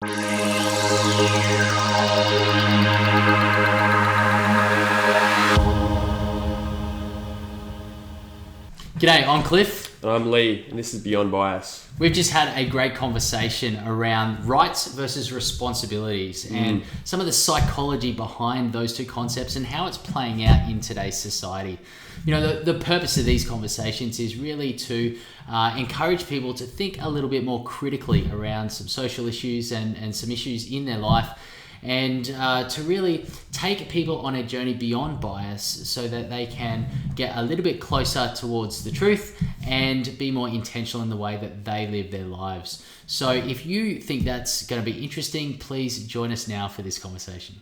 G'day, I'm Cliff. And I'm Lee, and this is Beyond Bias. We've just had a great conversation around rights versus responsibilities and some of the psychology behind those two concepts and how it's playing out in today's society. You know, the purpose of these conversations is really to encourage people to think a little bit more critically around some social issues and some issues in their life, and to really take people on a journey beyond bias so that they can get a little bit closer towards the truth and be more intentional in the way that they live their lives. So if you think that's going to be interesting, please join us now for this conversation.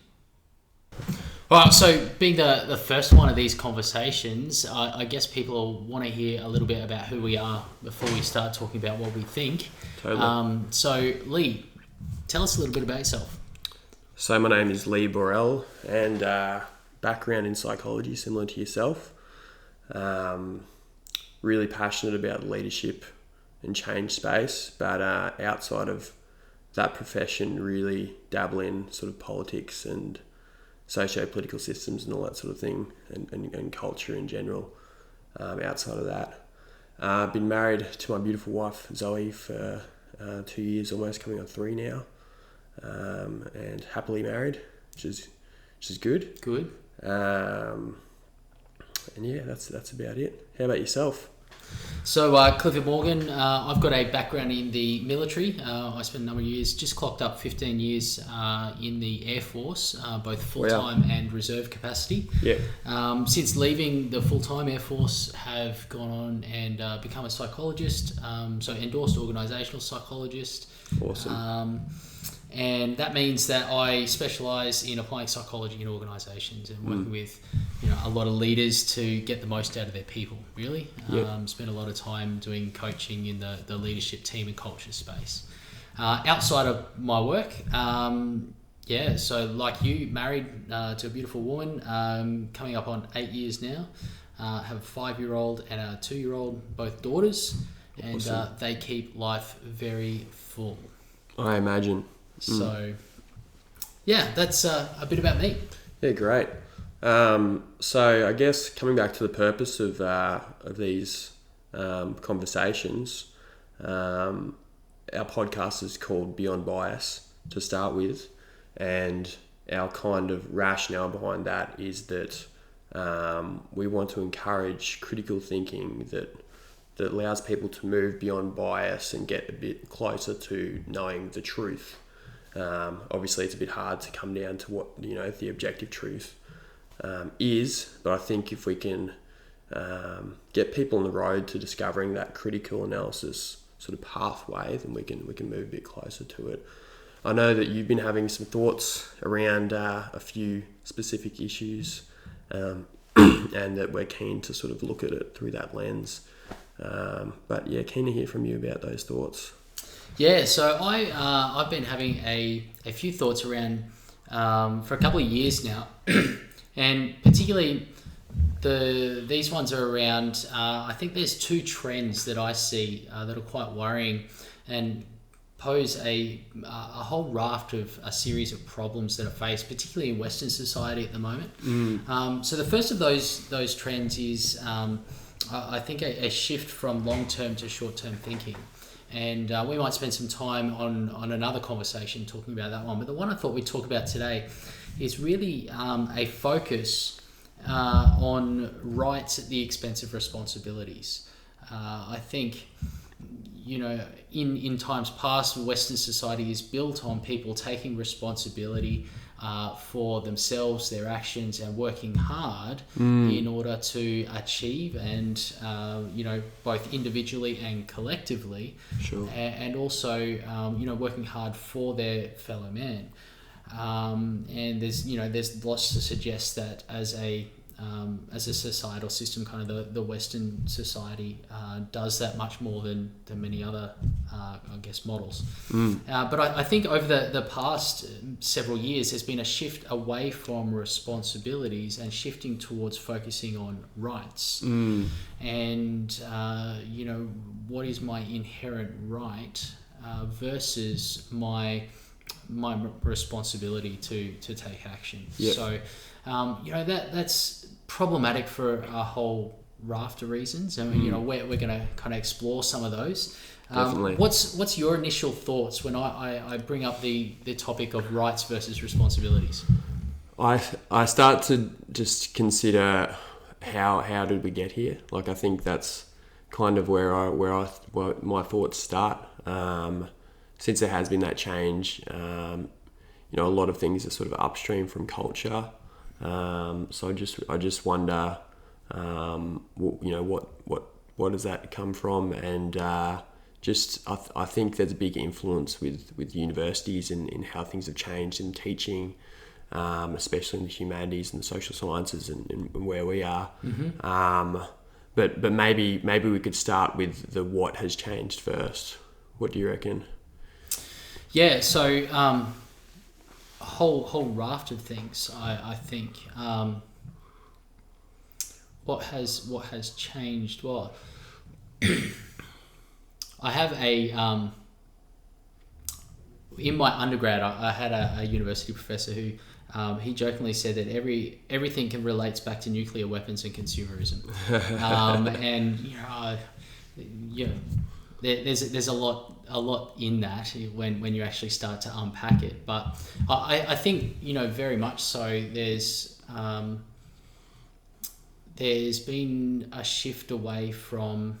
All right, so being the first one of these conversations, I guess people will want to hear a little bit about who we are before we start talking about what we think. Totally. So Lee, tell us a little bit about yourself. So my name is Lee Borrell, and background in psychology, similar to yourself. Really passionate about leadership and change space, but outside of that profession, really dabble in sort of politics and socio-political systems and all that sort of thing, and culture in general. Outside of that, I've been married to my beautiful wife Zoe for 2 years, almost coming on 3 now. And happily married, which is good. Good. And yeah, that's about it. How about yourself? So Clifford Morgan, I've got a background in the military. I spent a number of years, just clocked up 15 years in the Air Force, both full-time and reserve capacity. Yeah. Since leaving the full-time Air Force, have gone on and become a psychologist, so endorsed organisational psychologist. Awesome. And that means that I specialise in applying psychology in organisations and working with, a lot of leaders to get the most out of their people, really. Spend a lot of time doing coaching in the leadership team and culture space. Outside of my work, so like you, married to a beautiful woman, coming up on 8 years now. Have a 5-year-old and a 2-year-old, both daughters, and they keep life very full. I imagine. So, yeah, that's a bit about me. Yeah, great. So I guess coming back to the purpose of these conversations, our podcast is called Beyond Bias to start with, and our kind of rationale behind that is that we want to encourage critical thinking that allows people to move beyond bias and get a bit closer to knowing the truth. Obviously, it's a bit hard to come down to what the objective truth is, but I think if we can get people on the road to discovering that critical analysis sort of pathway, then we can move a bit closer to it. I know that you've been having some thoughts around a few specific issues, and that we're keen to sort of look at it through that lens. But yeah, keen to hear from you about those thoughts. Yeah, so I've been having a few thoughts around for a couple of years now, and particularly these ones are around. I think there's 2 trends that I see that are quite worrying and pose a whole raft of a series of problems that are faced, particularly in Western society at the moment. So the first of those trends is I think a shift from long-term to short-term thinking. And we might spend some time on another conversation talking about that one. But the one I thought we'd talk about today is really a focus on rights at the expense of responsibilities. I think, in times past, Western society is built on people taking responsibility for themselves, their actions, and working hard in order to achieve and both individually and collectively, Sure. and also working hard for their fellow man. And there's lots to suggest that as a societal system, kind of the Western society does that much more than many other, models. But I think over the past several years, there's been a shift away from responsibilities and shifting towards focusing on rights. And, what is my inherent right versus my my responsibility to take action. Yep. So, that's problematic for a whole raft of reasons. I mean, we're going to kind of explore some of those. Definitely. What's your initial thoughts when I bring up the topic of rights versus responsibilities? I start to just consider how did we get here? Like, I think that's kind of where my thoughts start. Since there has been that change, a lot of things are sort of upstream from culture. So I just wonder, what does that come from? And I think there's a big influence with universities in how things have changed in teaching, especially in the humanities and the social sciences and where we are. Mm-hmm. But maybe we could start with the what has changed first. What do you reckon? Yeah, so a whole raft of things. I think what has changed. Well, I have in my undergrad, I had a university professor who he jokingly said that everything can relates back to nuclear weapons and consumerism, there's a lot in that when you actually start to unpack it. But I think very much so. There's been a shift away from.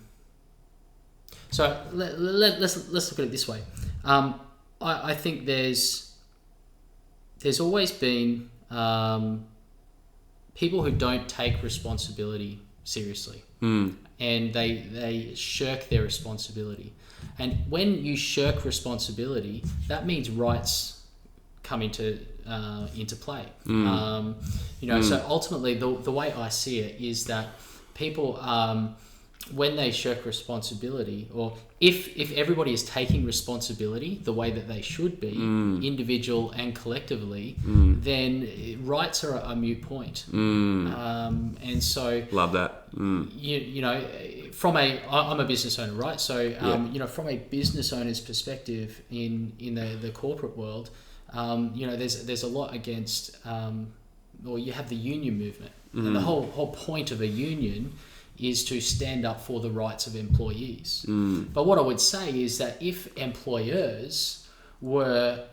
So let's look at it this way. I think there's always been people who don't take responsibility seriously, and they shirk their responsibility. And when you shirk responsibility, that means rights come into play. So ultimately, the way I see it is that people, when they shirk responsibility, or if everybody is taking responsibility the way that they should be, individual and collectively, then rights are a moot point. And so love that. I'm a business owner, right? So from a business owner's perspective in the corporate world, there's a lot against, or you have the union movement, and the whole point of a union is to stand up for the rights of employees. But what I would say is that if employers were,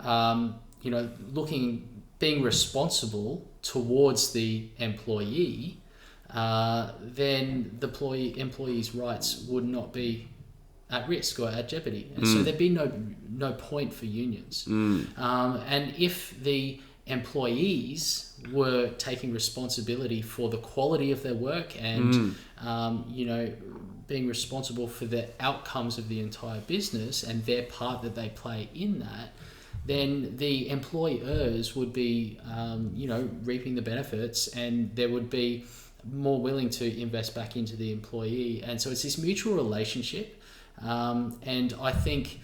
being responsible towards the employee, then the employee's rights would not be at risk or at jeopardy, and so there'd be no point for unions. And if the employees were taking responsibility for the quality of their work and being responsible for the outcomes of the entire business and their part that they play in that, then the employers would be reaping the benefits, and they would be more willing to invest back into the employee. And so it's this mutual relationship, and I think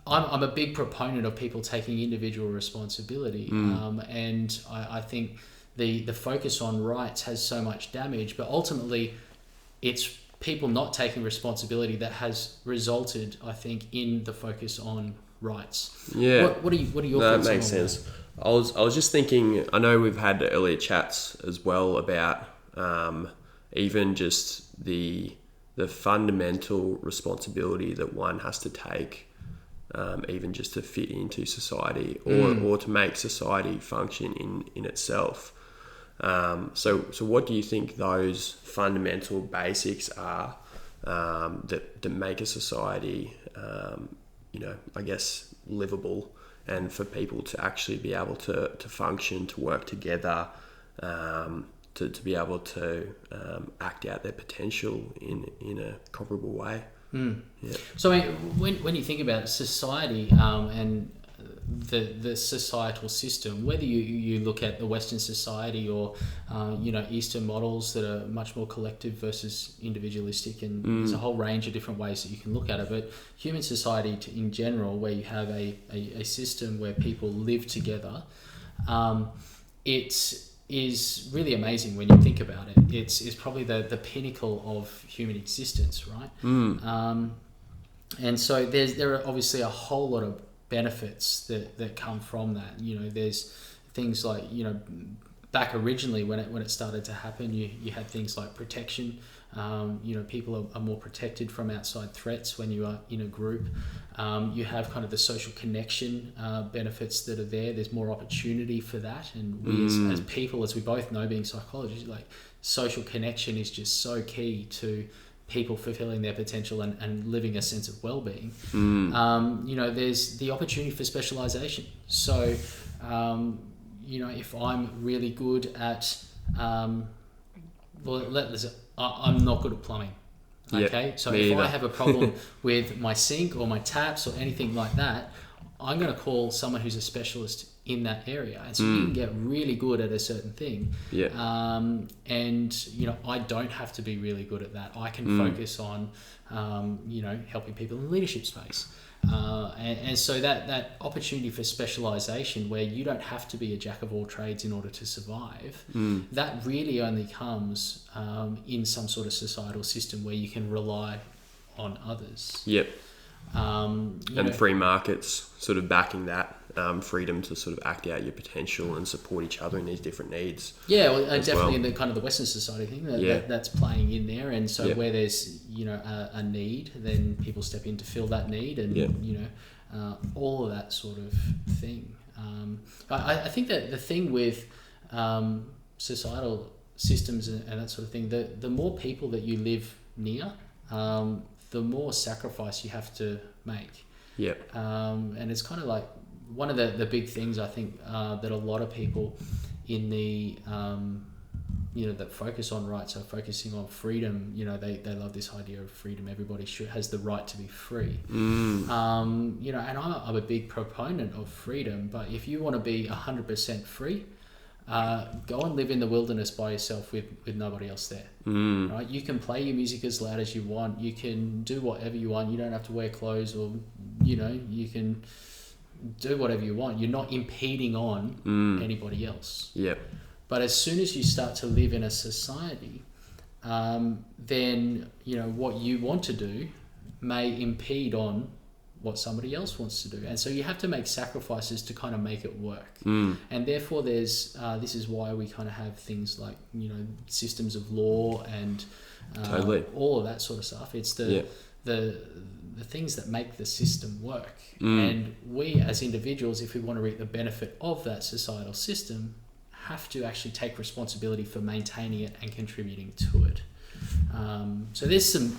I'm a big proponent of people taking individual responsibility, and I think the focus on rights has so much damage, but ultimately it's people not taking responsibility that has resulted, I think, in the focus on rights. Yeah. What are your thoughts? That makes sense. I was just thinking, I know we've had earlier chats as well about even just the fundamental responsibility that one has to take, even just to fit into society or to make society function in itself. So what do you think those fundamental basics are that make a society, I guess, livable, and for people to actually be able to function, to work together, to be able to act out their potential in a comparable way? Yeah. So when you think about society and the societal system, whether you look at the Western society or Eastern models that are much more collective versus individualistic, and there's a whole range of different ways that you can look at it, but human society in general, where you have a system where people live together, it is really amazing when you think about it. It's probably the pinnacle of human existence, right? And so there are obviously a whole lot of benefits that come from that. There's things like, back originally when it started to happen, you had things like protection. People are more protected from outside threats when you are in a group. You have kind of the social connection benefits that are there. There's more opportunity for that. And we as people, as we both know, being psychologists, like, social connection is just so key to people fulfilling their potential and living a sense of well-being. There's the opportunity for specialization. So, if I'm really good at, I'm not good at plumbing. Okay, yep, so if I have a problem with my sink or my taps or anything like that, I'm going to call someone who's a specialist in that area, and so you can get really good at a certain thing. Yeah. I don't have to be really good at that. I can focus on, helping people in the leadership space. And so that opportunity for specialization, where you don't have to be a jack of all trades in order to survive, that really only comes in some sort of societal system where you can rely on others. Yep. And free markets sort of backing that freedom to sort of act out your potential and support each other in these different needs. Yeah, well, definitely in the kind of the Western society thing that's playing in there. And so where there's a need, then people step in to fill that need, and all of that sort of thing. I think that the thing with societal systems and that sort of thing, the more people that you live near, the more sacrifice you have to make. Yep. And it's kind of like one of the big things, I think, that a lot of people in the that focus on rights, are focusing on freedom. They love this idea of freedom. Everybody has the right to be free. And I'm a big proponent of freedom, but if you want to be 100% free, go and live in the wilderness by yourself with nobody else there. Right? You can play your music as loud as you want. You can do whatever you want. You don't have to wear clothes, or you can do whatever you want. You're not impeding on anybody else. Yep. But as soon as you start to live in a society, then what you want to do may impede on what somebody else wants to do, and so you have to make sacrifices to kind of make it work. And therefore, there's this is why we kind of have things like systems of law and all of that sort of stuff. It's the things that make the system work. And we as individuals, if we want to reap the benefit of that societal system, have to actually take responsibility for maintaining it and contributing to it. So there's some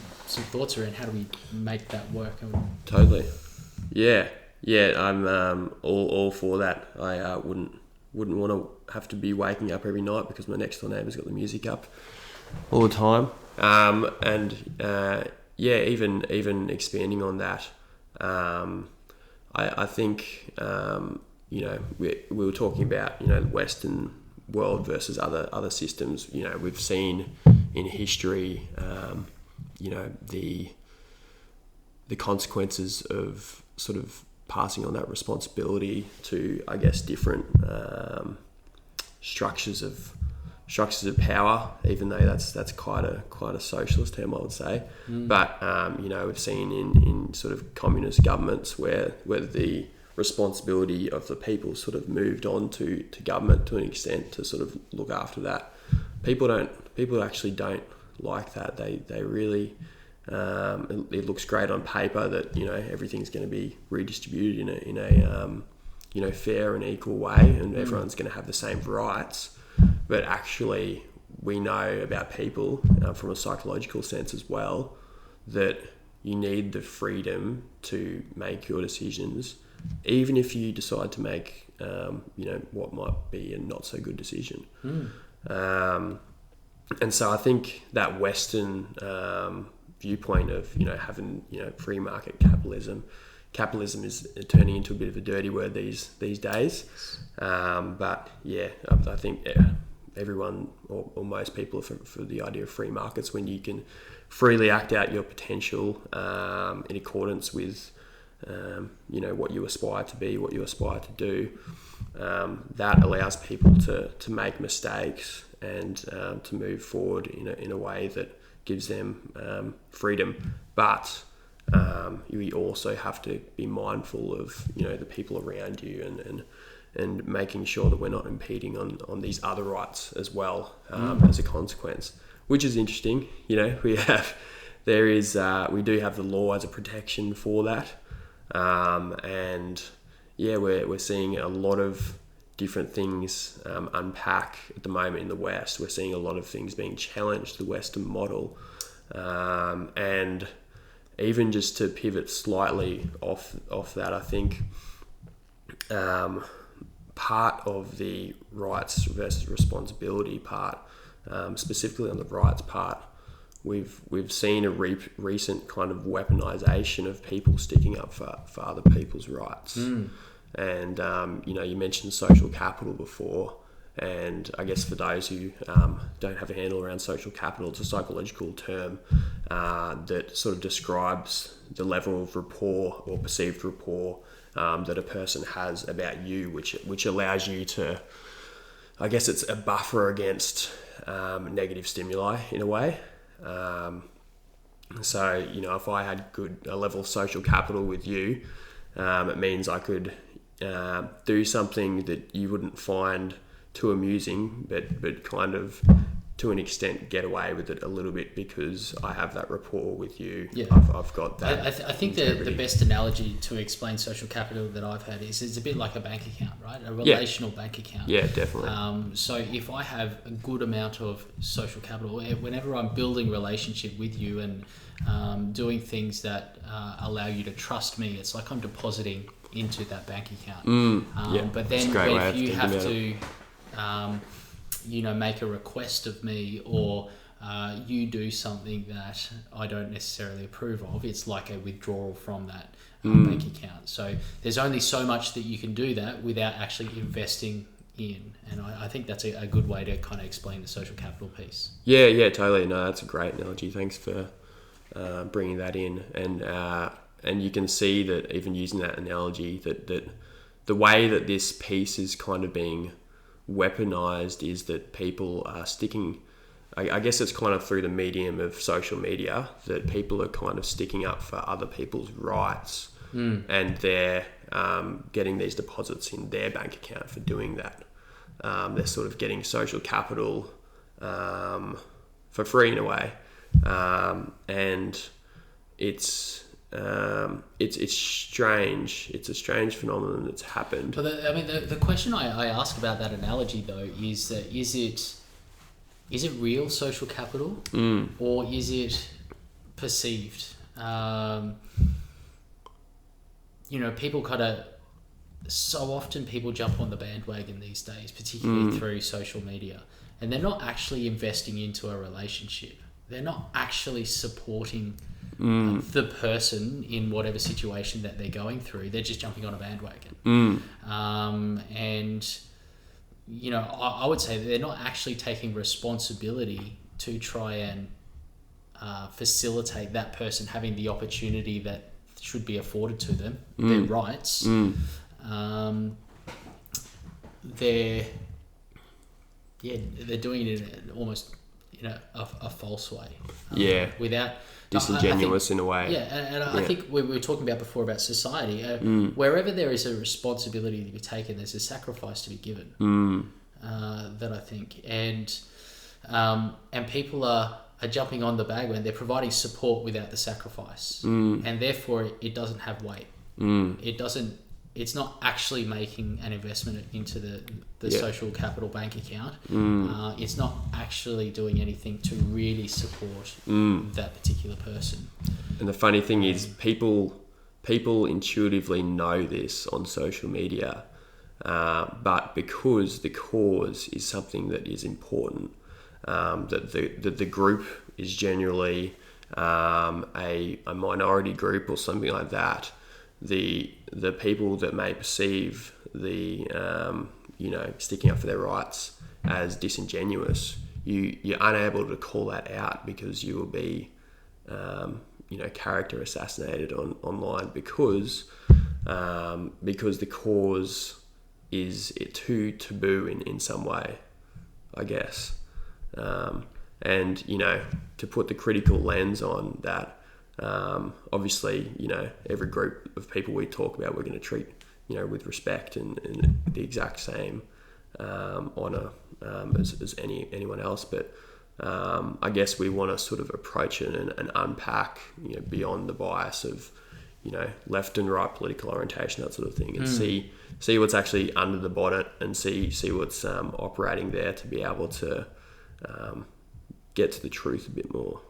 thoughts around how do we make that work. Totally. Yeah. I'm all for that. I wouldn't want to have to be waking up every night because my next door neighbour's got the music up all the time. Even expanding on that. I think we were talking about the Western world versus other systems. We've seen in history the consequences of sort of passing on that responsibility to, I guess, different structures of power, even though that's quite a socialist term, I would say. But we've seen in sort of communist governments where the responsibility of the people sort of moved on to government to an extent to sort of look after that. People actually don't like that. They really it looks great on paper that everything's going to be redistributed in a fair and equal way, and everyone's going to have the same rights. But actually, we know about people from a psychological sense as well that you need the freedom to make your decisions, even if you decide to make what might be a not so good decision. And so I think that Western viewpoint of having free market capitalism is turning into a bit of a dirty word these days. But yeah, I think everyone or most people are for the idea of free markets, when you can freely act out your potential in accordance with what you aspire to be, what you aspire to do. That allows people to make mistakes and to move forward in a way that gives them freedom. But you also have to be mindful of, you know, the people around you and making sure that we're not impeding on these other rights as well, as a consequence, which is interesting. You know, we do have the law as a protection for that. And yeah, we're seeing a lot of different things unpack at the moment in the West. We're seeing a lot of things being challenged, the Western model. And even just to pivot slightly off that, I think part of the rights versus responsibility part, specifically on the rights part, we've seen a recent kind of weaponization of people sticking up for other people's rights. And you know, you mentioned social capital before, and I guess for those who don't have a handle around social capital, it's a psychological term that sort of describes the level of rapport or perceived rapport that a person has about you, which allows you to, I guess it's a buffer against negative stimuli in a way. So, you know, if I had a level of social capital with you, it means I could do something that you wouldn't find too amusing, but kind of to an extent get away with it a little bit because I have that rapport with you. Yeah. I've got that. I think the best analogy to explain social capital that I've had is it's a bit like a bank account, right? A relational bank account. Yeah, definitely. So if I have a good amount of social capital, whenever I'm building relationship with you and doing things that allow you to trust me, it's like I'm depositing into that bank account. But then if you have to you know, make a request of me, or you do something that I don't necessarily approve of, it's like a withdrawal from that bank account. So there's only so much that you can do that without actually investing in, and I think that's a good way to kind of explain the social capital piece. Yeah, totally. No, that's a great analogy. Thanks for bringing that in, and you can see that even using that analogy, that the way that this piece is kind of being weaponized is that people are sticking, I guess it's kind of through the medium of social media, that people are kind of sticking up for other people's rights, and they're getting these deposits in their bank account for doing that. They're sort of getting social capital for free in a way, and it's strange. It's a strange phenomenon that's happened. But the question I ask about that analogy though is that is it real social capital, or is it perceived? You know, people so often people jump on the bandwagon these days, particularly through social media, and they're not actually investing into a relationship. They're not actually supporting the person in whatever situation that they're going through. They're just jumping on a bandwagon. And, you know, I would say that they're not actually taking responsibility to try and facilitate that person having the opportunity that should be afforded to them, their rights. They're doing it in almost a false way. Without disingenuous in a way. Yeah, and I think we were talking about before about society. Wherever there is a responsibility to be taken, there's a sacrifice to be given. That I think, and people are jumping on the bandwagon. They're providing support without the sacrifice, and therefore it doesn't have weight. It doesn't. It's not actually making an investment into the social capital bank account. It's not actually doing anything to really support that particular person. And the funny thing is, people intuitively know this on social media, but because the cause is something that is important, that the group is generally a minority group or something like that, the people that may perceive the sticking up for their rights as disingenuous, you're unable to call that out because you will be character assassinated online because the cause is too taboo in some way, I guess. And to put the critical lens on that, Obviously, every group of people we talk about, we're going to treat, with respect and the exact same honour as anyone else. But I guess we want to sort of approach it and unpack, beyond the bias of, left and right political orientation, that sort of thing, and see what's actually under the bonnet, and see what's operating there, to be able to get to the truth a bit more.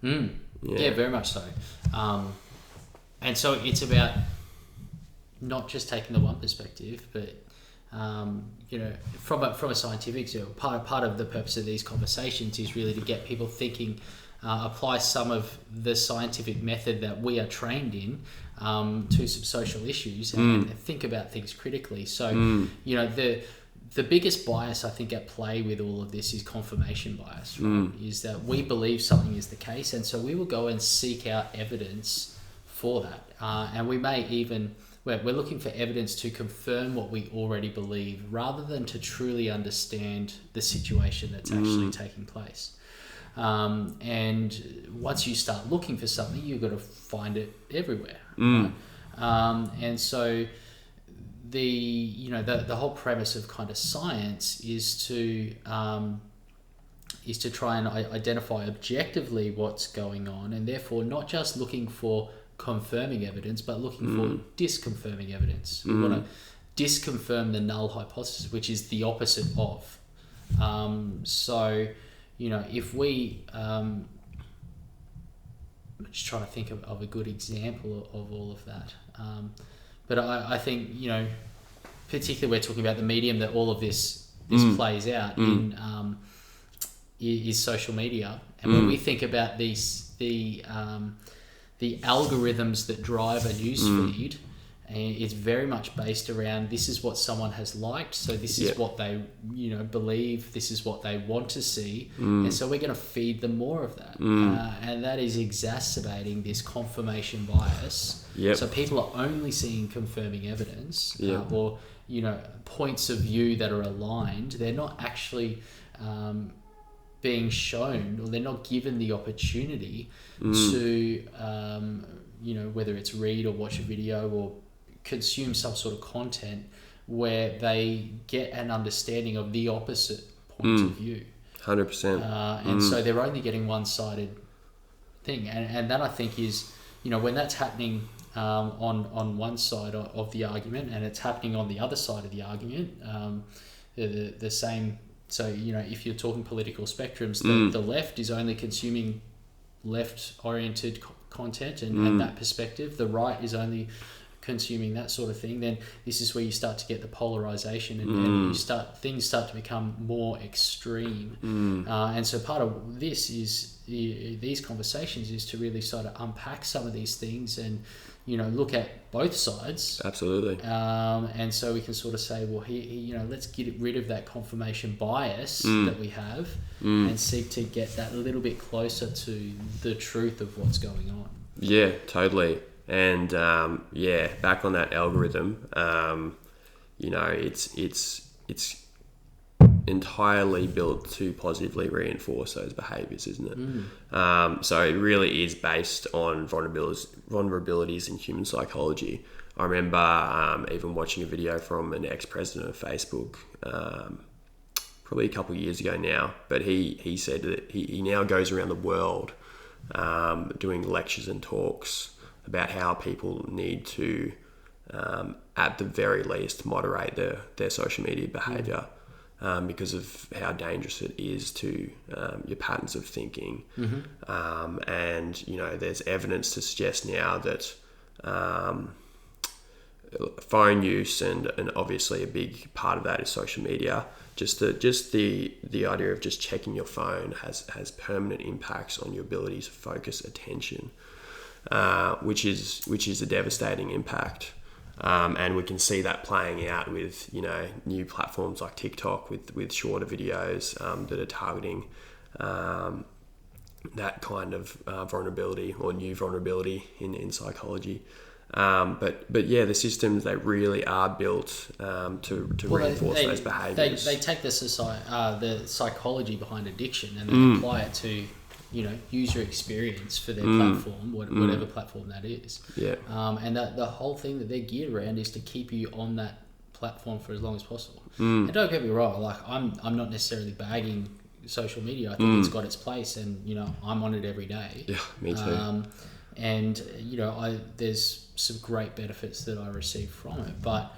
Yeah, very much so. And so it's about not just taking the one perspective, but from a scientific part of the purpose of these conversations is really to get people thinking, apply some of the scientific method that we are trained in to some social issues, and think about things critically. So the biggest bias I think at play with all of this is confirmation bias, right? Is that we believe something is the case, and so we will go and seek out evidence for that, and we may even we're looking for evidence to confirm what we already believe, rather than to truly understand the situation that's actually taking place. And once you start looking for something, you've got to find it everywhere, right? And so the whole premise of kind of science is to try and identify objectively what's going on, and therefore not just looking for confirming evidence, but looking for disconfirming evidence. We want to disconfirm the null hypothesis, which is the opposite of. So if we I'm just trying to think of a good example of all of that. But I think, particularly we're talking about the medium that all of this plays out in, is social media. And when we think about the algorithms that drive a news feed, it's very much based around, this is what someone has liked, so this is what they believe, this is what they want to see, and so we're going to feed them more of that, and that is exacerbating this confirmation bias. So people are only seeing confirming evidence, or points of view that are aligned. They're not actually being shown, or they're not given the opportunity to whether it's read or watch a video or consume some sort of content where they get an understanding of the opposite point of view. 100%. And so they're only getting one-sided thing, and that I think is, when that's happening on one side of the argument, and it's happening on the other side of the argument, the same. So if you're talking political spectrums, the left is only consuming left-oriented content and that perspective. The right is only consuming that sort of thing. Then this is where you start to get the polarization, and things start to become more extreme. And so part of this is these conversations is to really sort of unpack some of these things and look at both sides. Absolutely. And so we can sort of say, well, let's get rid of that confirmation bias that we have, and seek to get that a little bit closer to the truth of what's going on. Yeah, totally. And back on that algorithm, it's entirely built to positively reinforce those behaviours, isn't it? So it really is based on vulnerabilities in human psychology. I remember even watching a video from an ex-president of Facebook, probably a couple of years ago now, but he said that he now goes around the world doing lectures and talks about how people need to, at the very least, moderate their social media behaviour, because of how dangerous it is to your patterns of thinking. And there's evidence to suggest now that phone use, and obviously a big part of that is social media. Just the idea of just checking your phone has permanent impacts on your ability to focus attention, which is a devastating impact. And we can see that playing out with new platforms like TikTok with shorter videos that are targeting that kind of vulnerability, or new vulnerability in psychology. But yeah, the systems, they really are built to reinforce those behaviours. They take the psychology behind addiction, and they apply it to user experience for their platform, whatever platform that is. Yeah. And that the whole thing that they're geared around is to keep you on that platform for as long as possible. And don't get me wrong, like I'm not necessarily bagging social media. I think it's got its place, and I'm on it every day. Yeah, me too. And there's some great benefits that I receive from it, but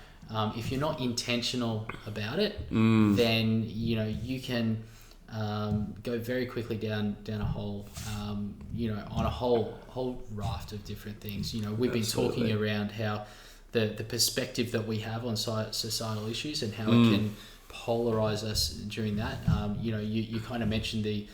if you're not intentional about it, then you can go very quickly down a whole on a whole raft of different things. We've been talking around how the perspective that we have on societal issues and how it can polarize us during that. You kind of mentioned the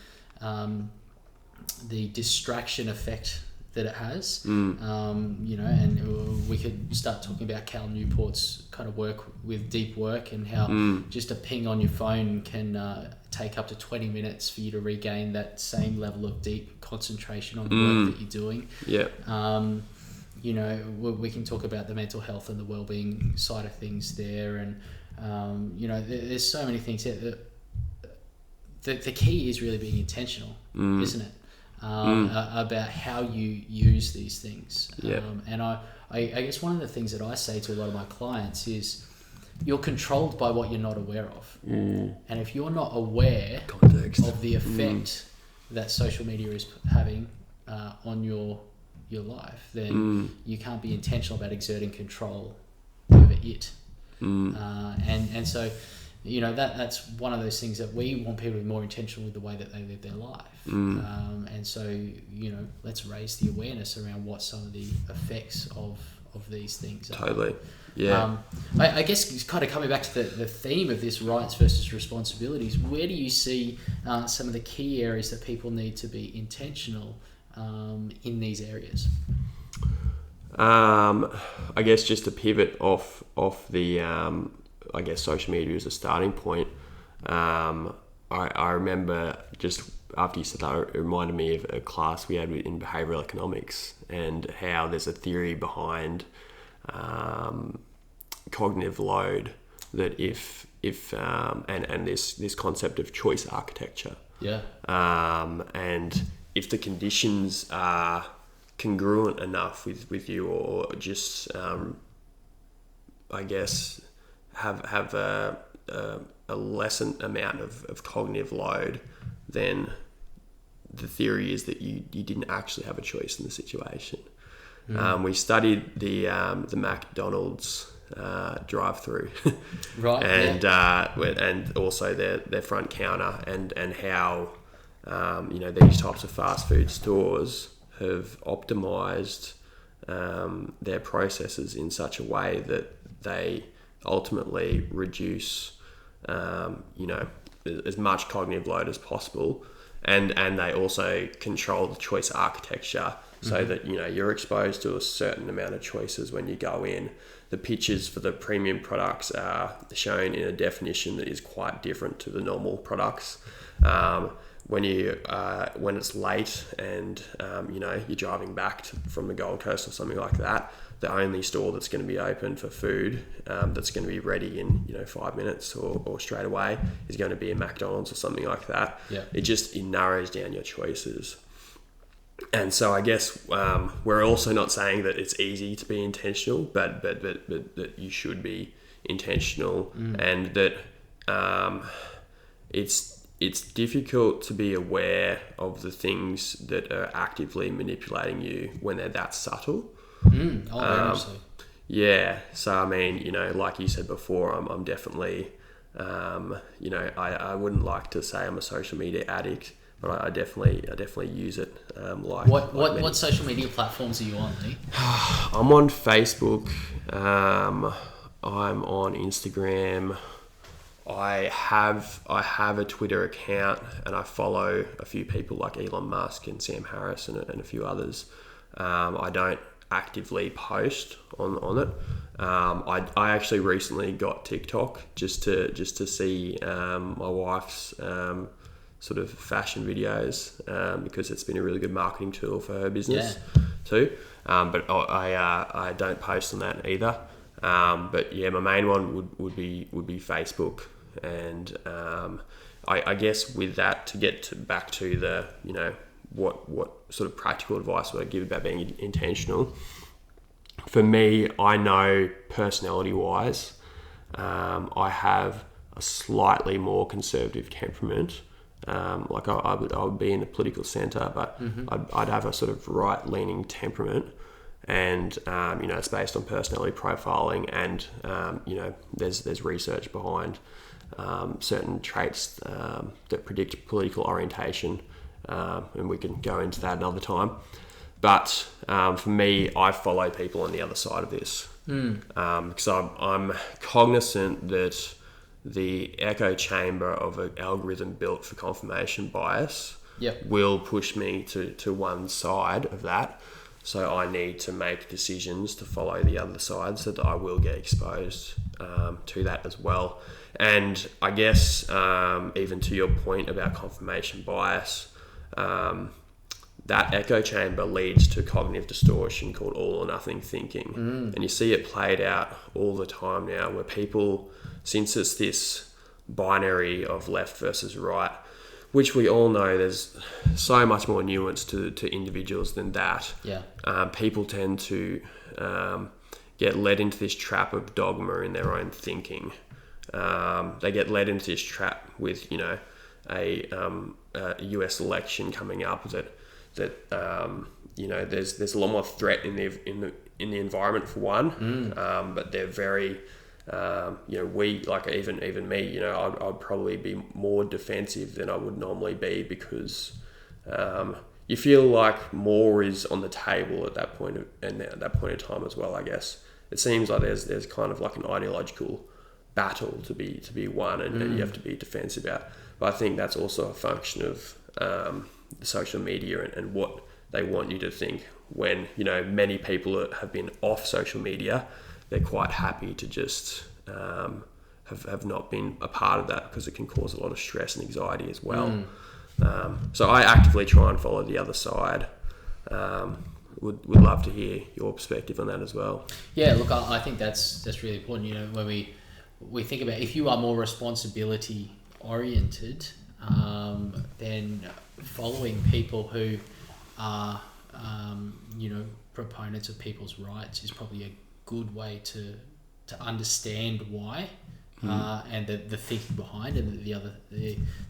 distraction effect that it has, and we could start talking about Cal Newport's kind of work with deep work and how just a ping on your phone can take up to 20 minutes for you to regain that same level of deep concentration on the work that you're doing. Yeah. We can talk about the mental health and the well-being side of things there, and there's so many things there. The key is really being intentional, isn't it? About how you use these things. Yeah. And I guess one of the things that I say to a lot of my clients is you're controlled by what you're not aware of. And if you're not aware of the effect that social media is having on your life, then you can't be intentional about exerting control over it. And so that's one of those things that we want people to be more intentional with the way that they live their life. And so let's raise the awareness around what some of the effects of these things are. Totally. Yeah. I guess it's kind of coming back to the theme of this, rights versus responsibilities. Where do you see some of the key areas that people need to be intentional in these areas? I guess just to pivot off the I guess social media as a starting point. I remember just after you said that, it reminded me of a class we had in behavioural economics and how there's a theory behind cognitive load that if and this concept of choice architecture. Yeah. And if the conditions are congruent enough with you, or just I guess have a lessened amount of cognitive load, then the theory is that you didn't actually have a choice in the situation. We studied the McDonald's drive-through, right? And also their front counter, and how these types of fast food stores have optimized their processes in such a way that they ultimately reduce as much cognitive load as possible, and they also control the choice architecture so that you're exposed to a certain amount of choices when you go in. The pictures for the premium products are shown in a definition that is quite different to the normal products. When it's late and you're driving back from the Gold Coast or something like that, the only store that's going to be open for food that's going to be ready in 5 minutes or straight away is going to be a McDonald's or something like that. Yeah. It narrows down your choices. And so I guess we're also not saying that it's easy to be intentional, but that you should be intentional, and that it's difficult to be aware of the things that are actively manipulating you when they're that subtle. Yeah. So I mean, like you said before, I'm definitely, I wouldn't like to say I'm a social media addict, but I definitely use it. What social media platforms are you on, Lee? I'm on Facebook. I'm on Instagram. I have a Twitter account, and I follow a few people like Elon Musk and Sam Harris and a few others. I don't actively post on it. I actually recently got TikTok just to see my wife's sort of fashion videos, because it's been a really good marketing tool for her business too. But I don't post on that either. But yeah, my main one would be Facebook, and I guess with that, to get back to what sort of practical advice would I give about being intentional? For me, I know personality-wise, I have a slightly more conservative temperament. Like I would be in the political centre, but I'd have a sort of right-leaning temperament, and it's based on personality profiling, and there's research behind certain traits that predict political orientation, and we can go into that another time. But for me, I follow people on the other side of this, because I'm cognizant that the echo chamber of an algorithm built for confirmation bias will push me to one side of that. So I need to make decisions to follow the other side, so that I will get exposed to that as well. And I guess even to your point about confirmation bias, that echo chamber leads to cognitive distortion called all or nothing thinking. And you see it played out all the time now, where people, since it's this binary of left versus right, which we all know there's so much more nuance to individuals than that. People tend to get led into this trap of dogma in their own thinking. They get led into this trap with a US election coming up that there's a lot more threat in the environment for one, but they're very we, like even me, I'd probably be more defensive than I would normally be, because you feel like more is on the table at that point in time as well. I guess it seems like there's kind of like an ideological battle to be won, and you have to be defensive about. But I think that's also a function of the social media and what they want you to think. When many people that have been off social media, they're quite happy to just have not been a part of that, because it can cause a lot of stress and anxiety as well. So I actively try and follow the other side. Would love to hear your perspective on that as well. Yeah, look, I think that's really important. When we think about, if you are more responsibility oriented, then following people who are proponents of people's rights is probably a good way to understand why, and the thinking behind, and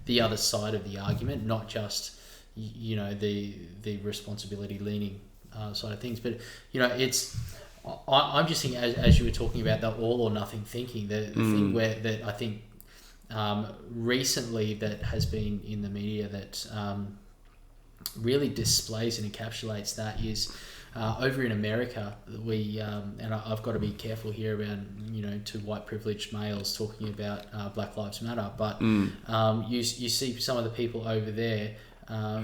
the other side of the argument, not just the responsibility leaning side of things. But I'm just thinking, as you were talking about the all or nothing thinking, the thing that I think recently that has been in the media that really displays and encapsulates that is over in America. We and I've got to be careful here around to white privileged males talking about Black Lives Matter, but you see some of the people over there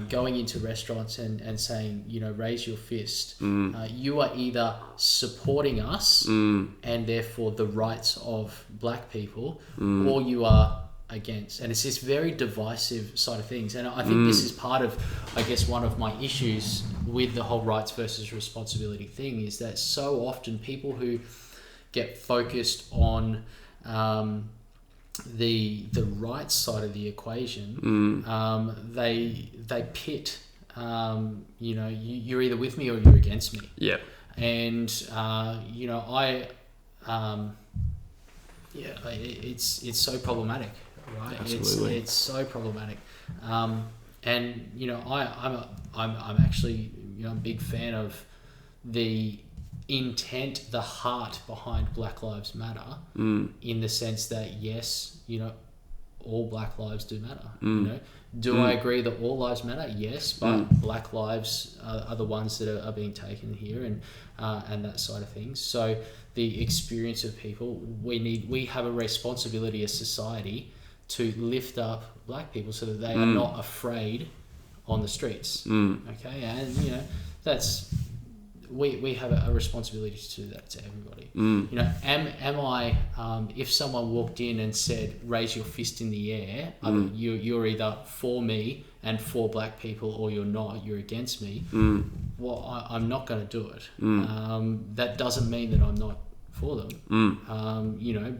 going into restaurants and saying, raise your fist. You are either supporting us and therefore the rights of black people, or you are against. And it's this very divisive side of things. And I think this is part of, I guess, one of my issues with the whole rights versus responsibility thing, is that so often people who get focused on the rights side of the equation, they pit, you're either with me or you're against me. Yeah. And it's so problematic, right? Absolutely. It's so problematic. I'm actually a big fan of the intent, the heart behind Black Lives Matter, in the sense that yes, all black lives do matter. Do I agree that all lives matter? Yes, but black lives are the ones that are being taken here, and that side of things. So the experience of people, we have a responsibility as society to lift up black people so that they are not afraid on the streets. Okay, and that's we have a responsibility to do that to everybody. Am I if someone walked in and said raise your fist in the air, you're either for me and for black people, or you're not, you're against me, well, I'm not going to do it. That doesn't mean that I'm not for them.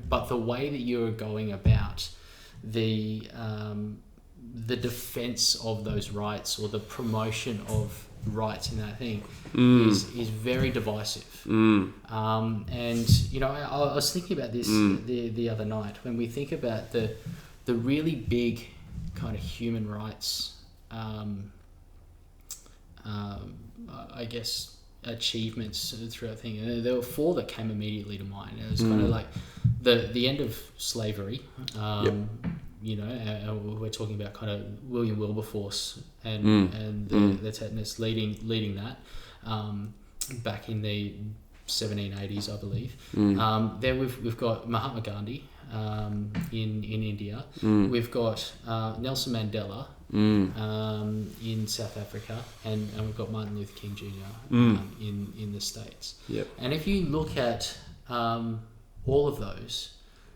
But the way that you're going about the the defense of those rights or the promotion of rights in that thing is very divisive. And you know, I was thinking about this the other night when we think about the really big kind of human rights I guess achievements throughout the thing. And there were four that came immediately to mind. It was kind of like the end of slavery. You know, we're talking about kind of William Wilberforce and the Tetanists leading that back in the 1780s, I believe. Then we've got Mahatma Gandhi in India. We've got Nelson Mandela in South Africa, and we've got Martin Luther King Jr. In the States. And if you look at all of those,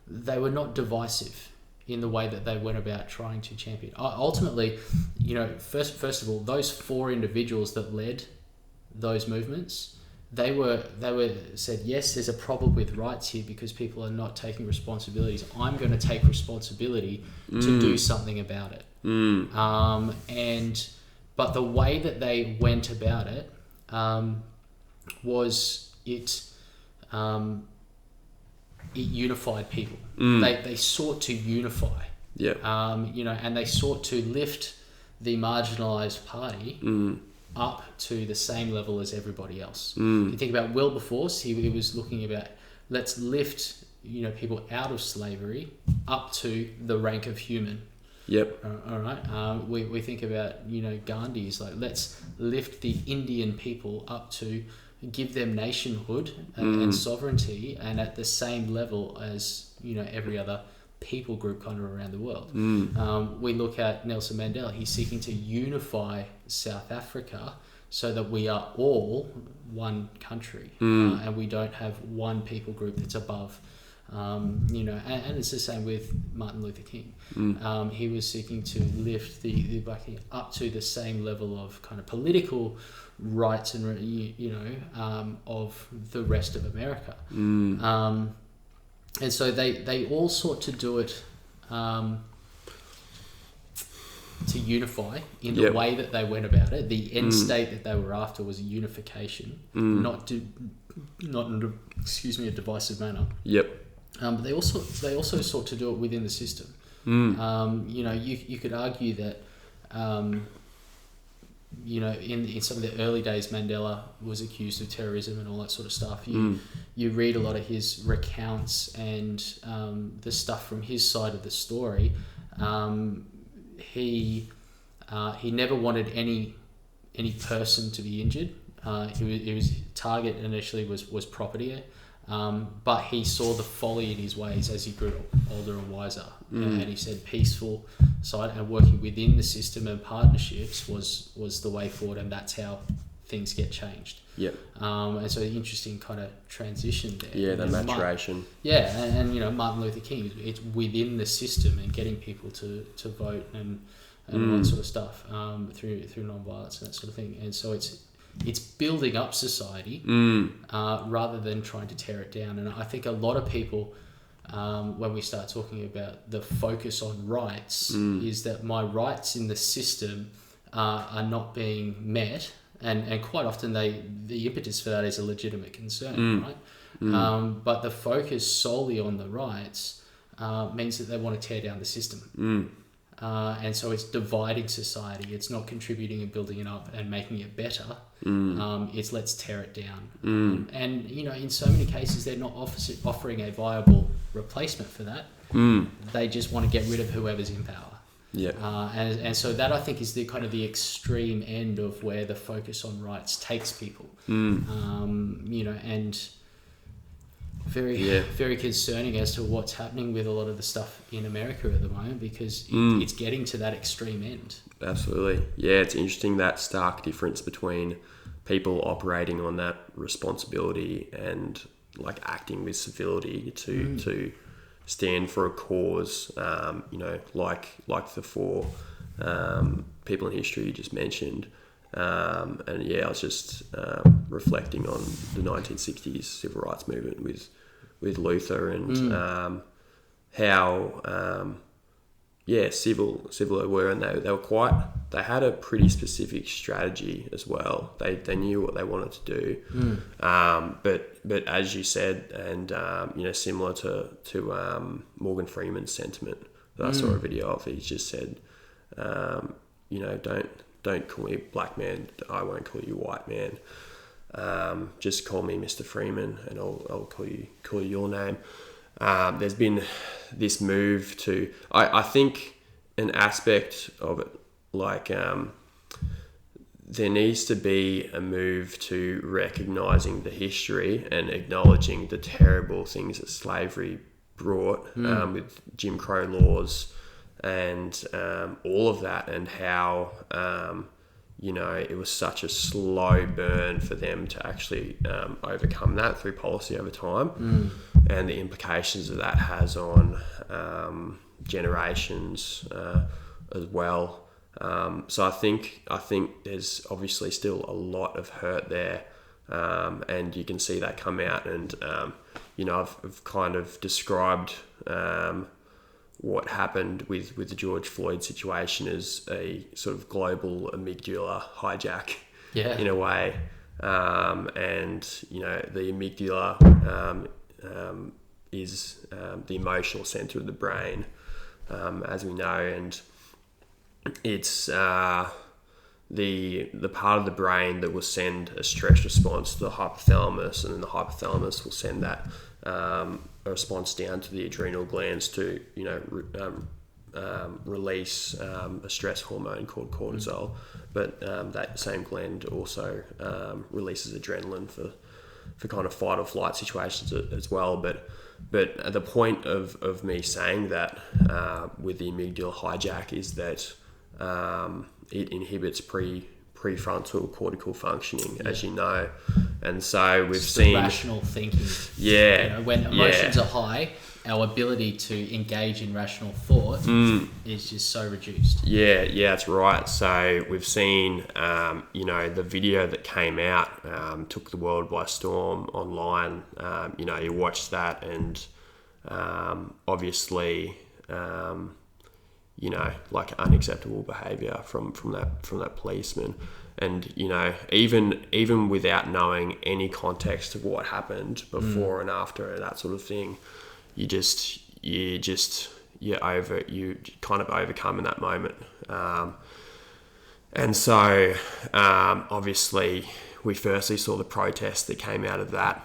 they were not divisive in the way that they went about trying to champion. Ultimately, you know, first of all, those four individuals that led those movements, they were said, yes, there's a problem with rights here because people are not taking responsibilities. I'm going to take responsibility to do something about it. But the way that they went about it was it unified people. They sought to unify. You know, and they sought to lift the marginalized party up to the same level as everybody else. If you think about Wilberforce, he was looking about, let's lift, you know, people out of slavery up to the rank of human. All right. We think about, you know, Gandhi's like, let's lift the Indian people up to give them nationhood and sovereignty, and at the same level as, you know, every other people group kind of around the world. We look at Nelson Mandela. He's seeking to unify South Africa so that we are all one country, and we don't have one people group that's above. You know, and it's the same with Martin Luther King. He was seeking to lift the black thing up to the same level of kind of political rights and of the rest of America. And so they all sought to do it to unify in the way that they went about it. The end state that they were after was a unification, not in a divisive manner. But they also sought to do it within the system. You know, you could argue that you know, in some of the early days, Mandela was accused of terrorism and all that sort of stuff. You read a lot of his recounts and the stuff from his side of the story. He never wanted any person to be injured. His target initially was property, but he saw the folly in his ways as he grew older and wiser. And he said peaceful side and working within the system and partnerships was the way forward, and that's how things get changed. And so the interesting kind of transition there. The maturation. And you know, Martin Luther King, it's within the system and getting people to vote and all that sort of stuff through non-violence and that sort of thing. And so it's building up society rather than trying to tear it down. And I think a lot of people, when we start talking about the focus on rights, is that my rights in the system are not being met, and quite often the impetus for that is a legitimate concern, right? But the focus solely on the rights means that they want to tear down the system. And so it's dividing society. It's not contributing and building it up and making it better. It's let's tear it down. And you know, in so many cases, they're not offering a viable replacement for that. They just want to get rid of whoever's in power. And so that, I think, is the kind of the extreme end of where the focus on rights takes people. You know, and very concerning as to what's happening with a lot of the stuff in America at the moment, because it's getting to that extreme end. Absolutely. Yeah, it's interesting, that stark difference between people operating on that responsibility and like acting with civility to stand for a cause, you know, like the four people in history you just mentioned. And I was just reflecting on the 1960s civil rights movement with Luther and how civil they were, and they were quite. They had a pretty specific strategy as well. They knew what they wanted to do. But as you said, and similar to Morgan Freeman's sentiment that I saw a video of, he just said, don't call me black man. I won't call you white man. Just call me Mr. Freeman, and I'll call you your name. There's been this move to, I think, an aspect of it, like there needs to be a move to recognising the history and acknowledging the terrible things that slavery brought with Jim Crow laws and all of that, and how it was such a slow burn for them to actually overcome that through policy over time, and the implications that has on generations as well. So I think there's obviously still a lot of hurt there, and you can see that come out. And I've kind of described what happened with the George Floyd situation as a sort of global amygdala hijack, in a way. And the amygdala is the emotional center of the brain, as we know, and it's the part of the brain that will send a stress response to the hypothalamus, and then the hypothalamus will send that a response down to the adrenal glands to release a stress hormone called cortisol. But that same gland also releases adrenaline for kind of fight or flight situations as well. But the point of me saying that with the amygdala hijack is that it inhibits prefrontal cortical functioning, as you know, and so we've seen rational thinking. When emotions are high, our ability to engage in rational thought is just so reduced. Yeah, that's right. So we've seen, the video that came out took the world by storm online. You watched that, and obviously, like unacceptable behaviour from that policeman. And even without knowing any context of what happened before and after and that sort of thing, you kind of overcome in that moment. And so obviously we firstly saw the protests that came out of that.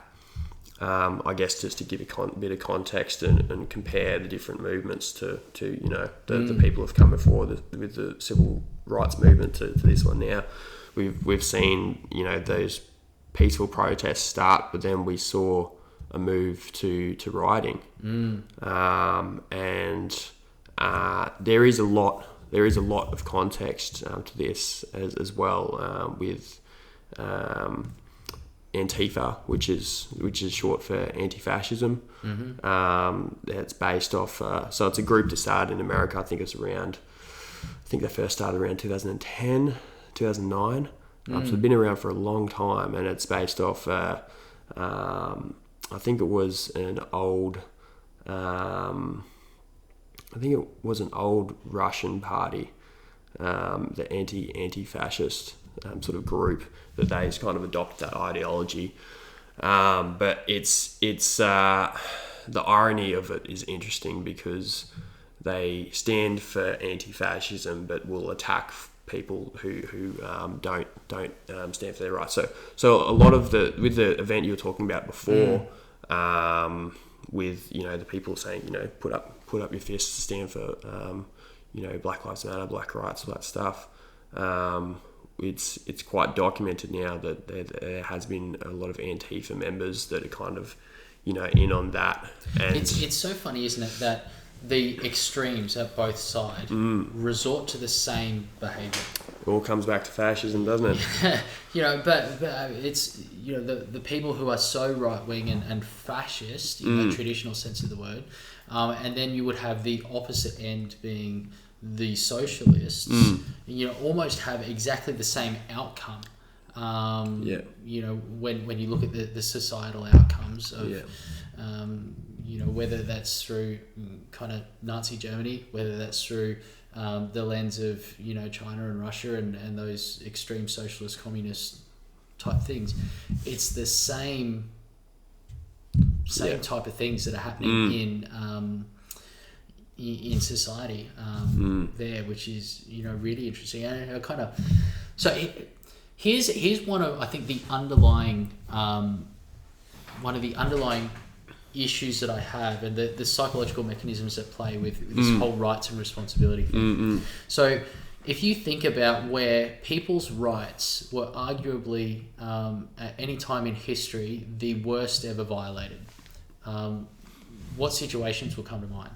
I guess just to give a bit of context and compare the different movements to the people who've come before with the civil rights movement to this one now. We've seen those peaceful protests start, but then we saw a move to rioting, and there is a lot of context to this as well, with Antifa, which is short for anti-fascism. It's based off. So it's a group that started in America. I think they first started around 2010, 2009. So they've been around for a long time, and it's based off. I think it was an old. Russian party, the anti-fascist sort of group that they kind of adopt that ideology. But it's the irony of it is interesting, because they stand for anti-fascism but will attack people who don't stand for their rights. So a lot of with the event you were talking about before, with the people saying put up your fists to stand for Black Lives Matter, Black rights, all that stuff. It's quite documented now that there has been a lot of Antifa members that are kind of in on that. And it's so funny, isn't it, that the extremes at both sides resort to the same behaviour. It all comes back to fascism, doesn't it? But it's the people who are so right wing and fascist in the traditional sense of the word, and then you would have the opposite end being the socialists. Almost have exactly the same outcome. When you look at the societal outcomes of whether that's through kind of Nazi Germany, whether that's through the lens of China and Russia and those extreme socialist communist type things, it's the same type of things that are happening in society there, which is really interesting. And kind of here's one of, I think, the underlying one of the underlying issues that I have, and the psychological mechanisms at play with this whole rights and responsibility thing. So if you think about where people's rights were arguably at any time in history the worst ever violated, what situations will come to mind?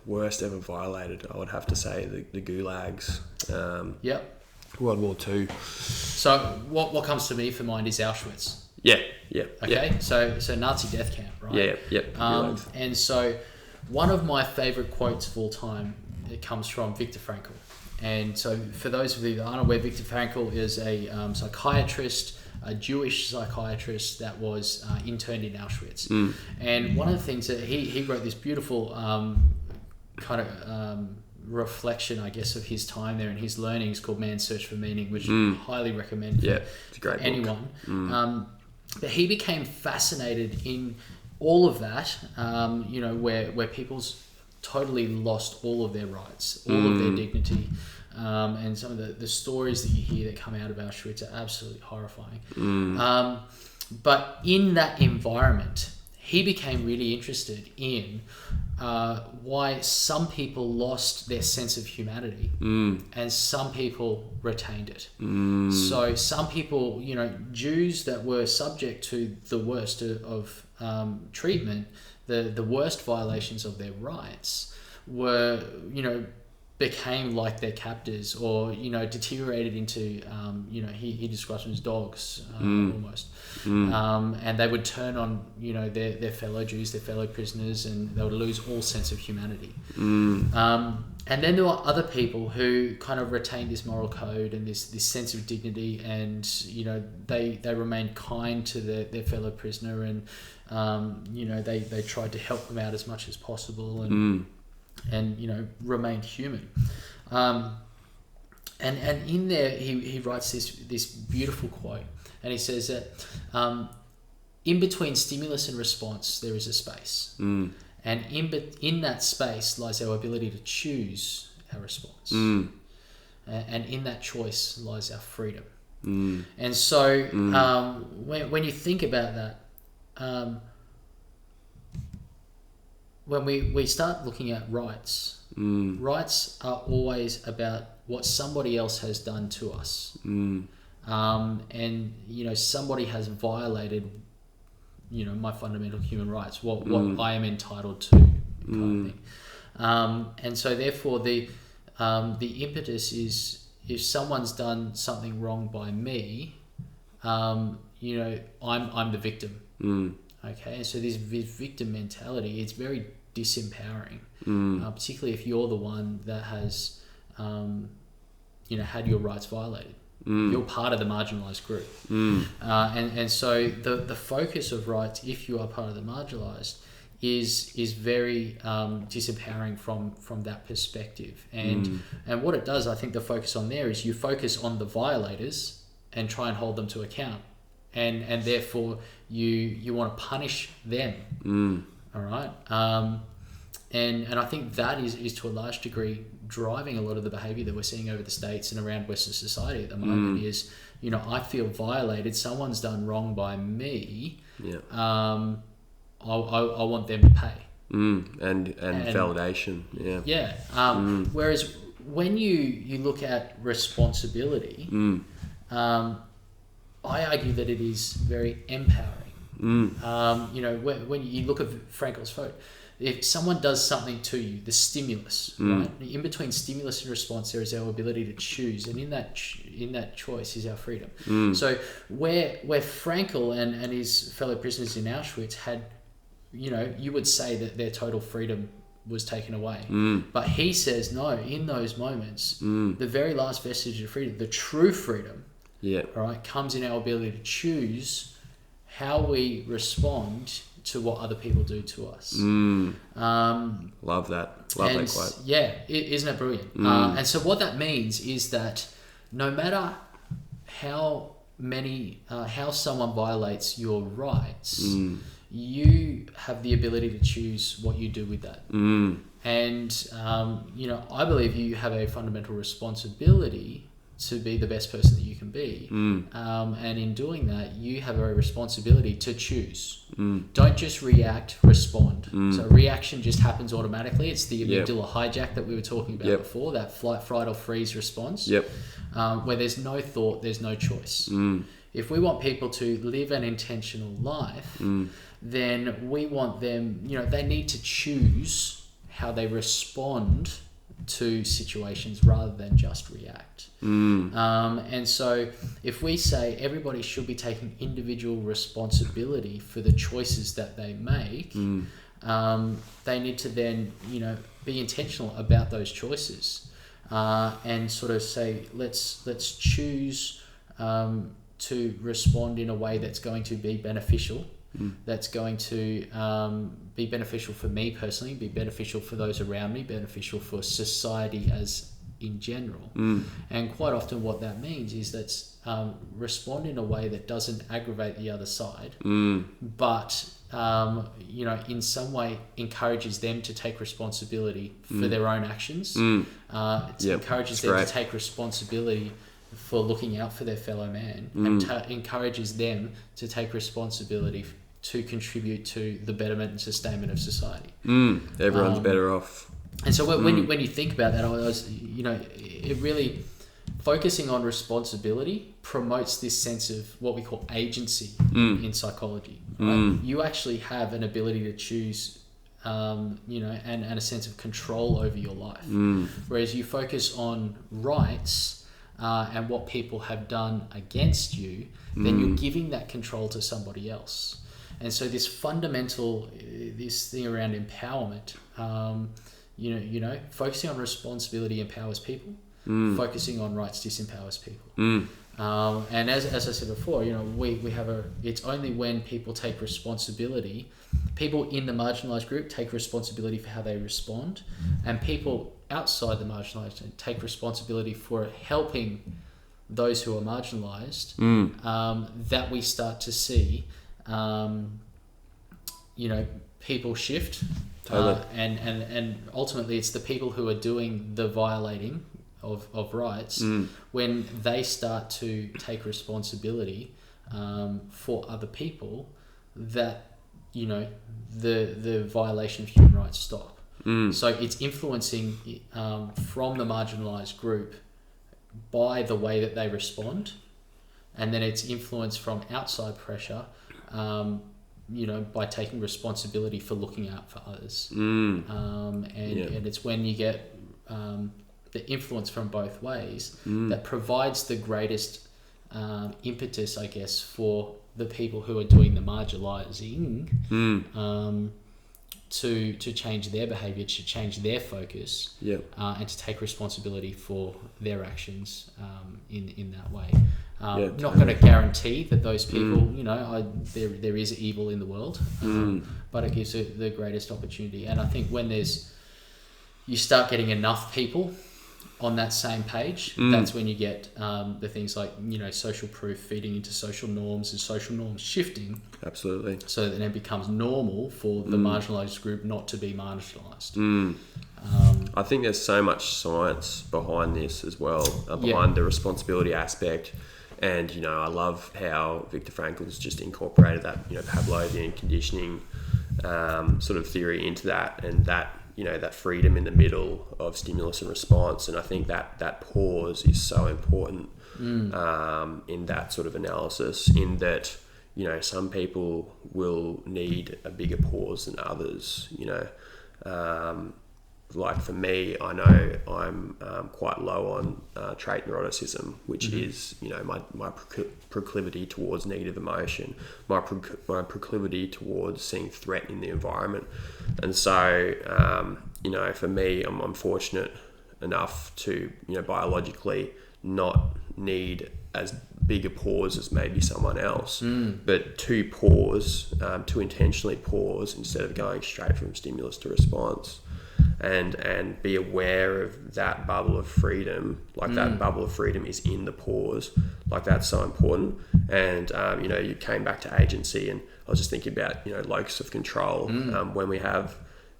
Worst ever violated, I would have to say the gulags. Yep. World War II. So what comes to me for mind is Auschwitz. Yeah. Okay. So Nazi death camp, right? Yeah. And so one of my favorite quotes of all time, it comes from Viktor Frankl. And so for those of you that aren't aware, Viktor Frankl is a psychiatrist, a Jewish psychiatrist that was interned in Auschwitz. And one of the things that he wrote this beautiful kind of reflection, I guess, of his time there and his learnings called Man's Search for Meaning, which I highly recommend for it's a great anyone. But he became fascinated in all of that, where people's totally lost all of their rights, all of their dignity. And some of the stories that you hear that come out of Auschwitz are absolutely horrifying. But in that environment, he became really interested in why some people lost their sense of humanity and some people retained it. So some people, Jews that were subject to the worst of treatment, the worst violations of their rights were, became like their captors, or deteriorated into he describes them as dogs almost, and they would turn on their fellow Jews, their fellow prisoners, and they would lose all sense of humanity. And then there were other people who kind of retained this moral code and this sense of dignity, and they remained kind to their fellow prisoner, and they tried to help them out as much as possible, and remained human. And in there he writes this beautiful quote, and he says that in between stimulus and response there is a space, and in that space lies our ability to choose our response, and in that choice lies our freedom. And so when you think about that, when we start looking at rights, rights are always about what somebody else has done to us. And somebody has violated my fundamental human rights, what I am entitled to, kind of thing. And so therefore the impetus is, if someone's done something wrong by me, I'm the victim. Okay, and so this victim mentality, it's very disempowering, particularly if you're the one that has had your rights violated. You're part of the marginalized group. And so the focus of rights, if you are part of the marginalized, is very disempowering from that perspective. And what it does, I think the focus on there is you focus on the violators and try and hold them to account. And therefore you want to punish them. All right. And I think that is to a large degree driving a lot of the behavior that we're seeing over the States and around Western society at the moment. Is, I feel violated, someone's done wrong by me. I want them to pay. And validation. Whereas when you look at responsibility, I argue that it is very empowering. When you look at Frankl's quote, if someone does something to you, the stimulus, right? In between stimulus and response, there is our ability to choose, and in that choice is our freedom. So where Frankl and his fellow prisoners in Auschwitz had, you would say that their total freedom was taken away, but he says no. In those moments, the very last vestige of freedom, the true freedom, all right, comes in our ability to choose how we respond to what other people do to us. Love that. Love that quote. Yeah, isn't it brilliant? And so what that means is that no matter how someone violates your rights, you have the ability to choose what you do with that. And I believe you have a fundamental responsibility to be the best person that you can be. And in doing that, you have a responsibility to choose. Don't just react, respond. So reaction just happens automatically. It's the amygdala hijack that we were talking about before, that flight, fright, or freeze response, where there's no thought, there's no choice. If we want people to live an intentional life, then we want them, they need to choose how they respond to situations rather than just react. And so if we say everybody should be taking individual responsibility for the choices that they make, they need to then, be intentional about those choices, and sort of say, let's choose to respond in a way that's going to be beneficial, that's going to be beneficial for me personally, be beneficial for those around me, beneficial for society as in general. And quite often what that means is that respond in a way that doesn't aggravate the other side, but in some way encourages them to take responsibility for their own actions. It encourages them to take responsibility for looking out for their fellow man, and encourages them to take responsibility to contribute to the betterment and sustainment of society. Everyone's better off. And so when you think about that, I was, it really, focusing on responsibility promotes this sense of what we call agency in psychology. Right? You actually have an ability to choose, and a sense of control over your life. Whereas you focus on rights and what people have done against you, then you're giving that control to somebody else. And so this this thing around empowerment, focusing on responsibility empowers people. Focusing on rights disempowers people. And as I said before, we have it's only when people take responsibility, people in the marginalised group take responsibility for how they respond, and people outside the marginalised take responsibility for helping those who are marginalised, that we start to see, people shift. Totally. And ultimately it's the people who are doing the violating of rights, when they start to take responsibility for other people, that the violation of human rights stop. So it's influencing from the marginalised group by the way that they respond, and then it's influenced from outside pressure, by taking responsibility for looking out for others. And it's when you get the influence from both ways that provides the greatest impetus, I guess, for the people who are doing the marginalising to change their behaviour, to change their focus, and to take responsibility for their actions in that way. Not going to guarantee that those people, there is evil in the world, but it gives it the greatest opportunity. And I think when you start getting enough people on that same page, that's when you get the things like, social proof feeding into social norms, and social norms shifting. Absolutely. So that it becomes normal for the marginalised group not to be marginalised. I think there's so much science behind this as well, behind the responsibility aspect. And, I love how Viktor Frankl's just incorporated that, Pavlovian conditioning sort of theory into that, and that, that freedom in the middle of stimulus and response. And I think that pause is so important in that sort of analysis, in that, some people will need a bigger pause than others, like for me, I know I'm quite low on trait neuroticism, which is, my proclivity towards negative emotion, my proclivity towards seeing threat in the environment. And so, for me, I'm fortunate enough to, biologically not need as bigger pause as maybe someone else, but to intentionally pause instead of going straight from stimulus to response, and be aware of that bubble of freedom. Like that bubble of freedom is in the pause. Like that's so important. And you came back to agency, and I was just thinking about locus of control. When we have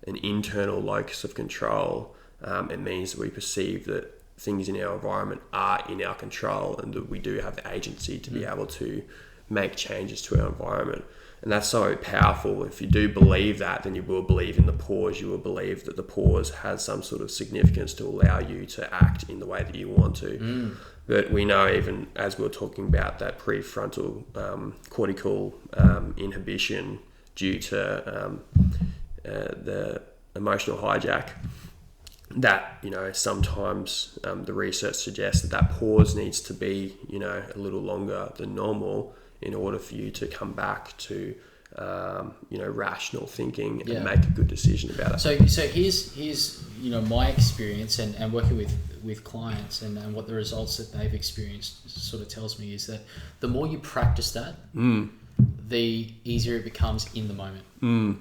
an internal locus of control, it means that we perceive that things in our environment are in our control, and that we do have the agency to be able to make changes to our environment. And that's so powerful. If you do believe that, then you will believe in the pause. You will believe that the pause has some sort of significance to allow you to act in the way that you want to. But we know, even as we were talking about that prefrontal cortical inhibition due to the emotional hijack, that sometimes the research suggests that pause needs to be a little longer than normal in order for you to come back to rational thinking and make a good decision about it. So here's my experience and working with clients and what the results that they've experienced sort of tells me is that the more you practice that, the easier it becomes in the moment.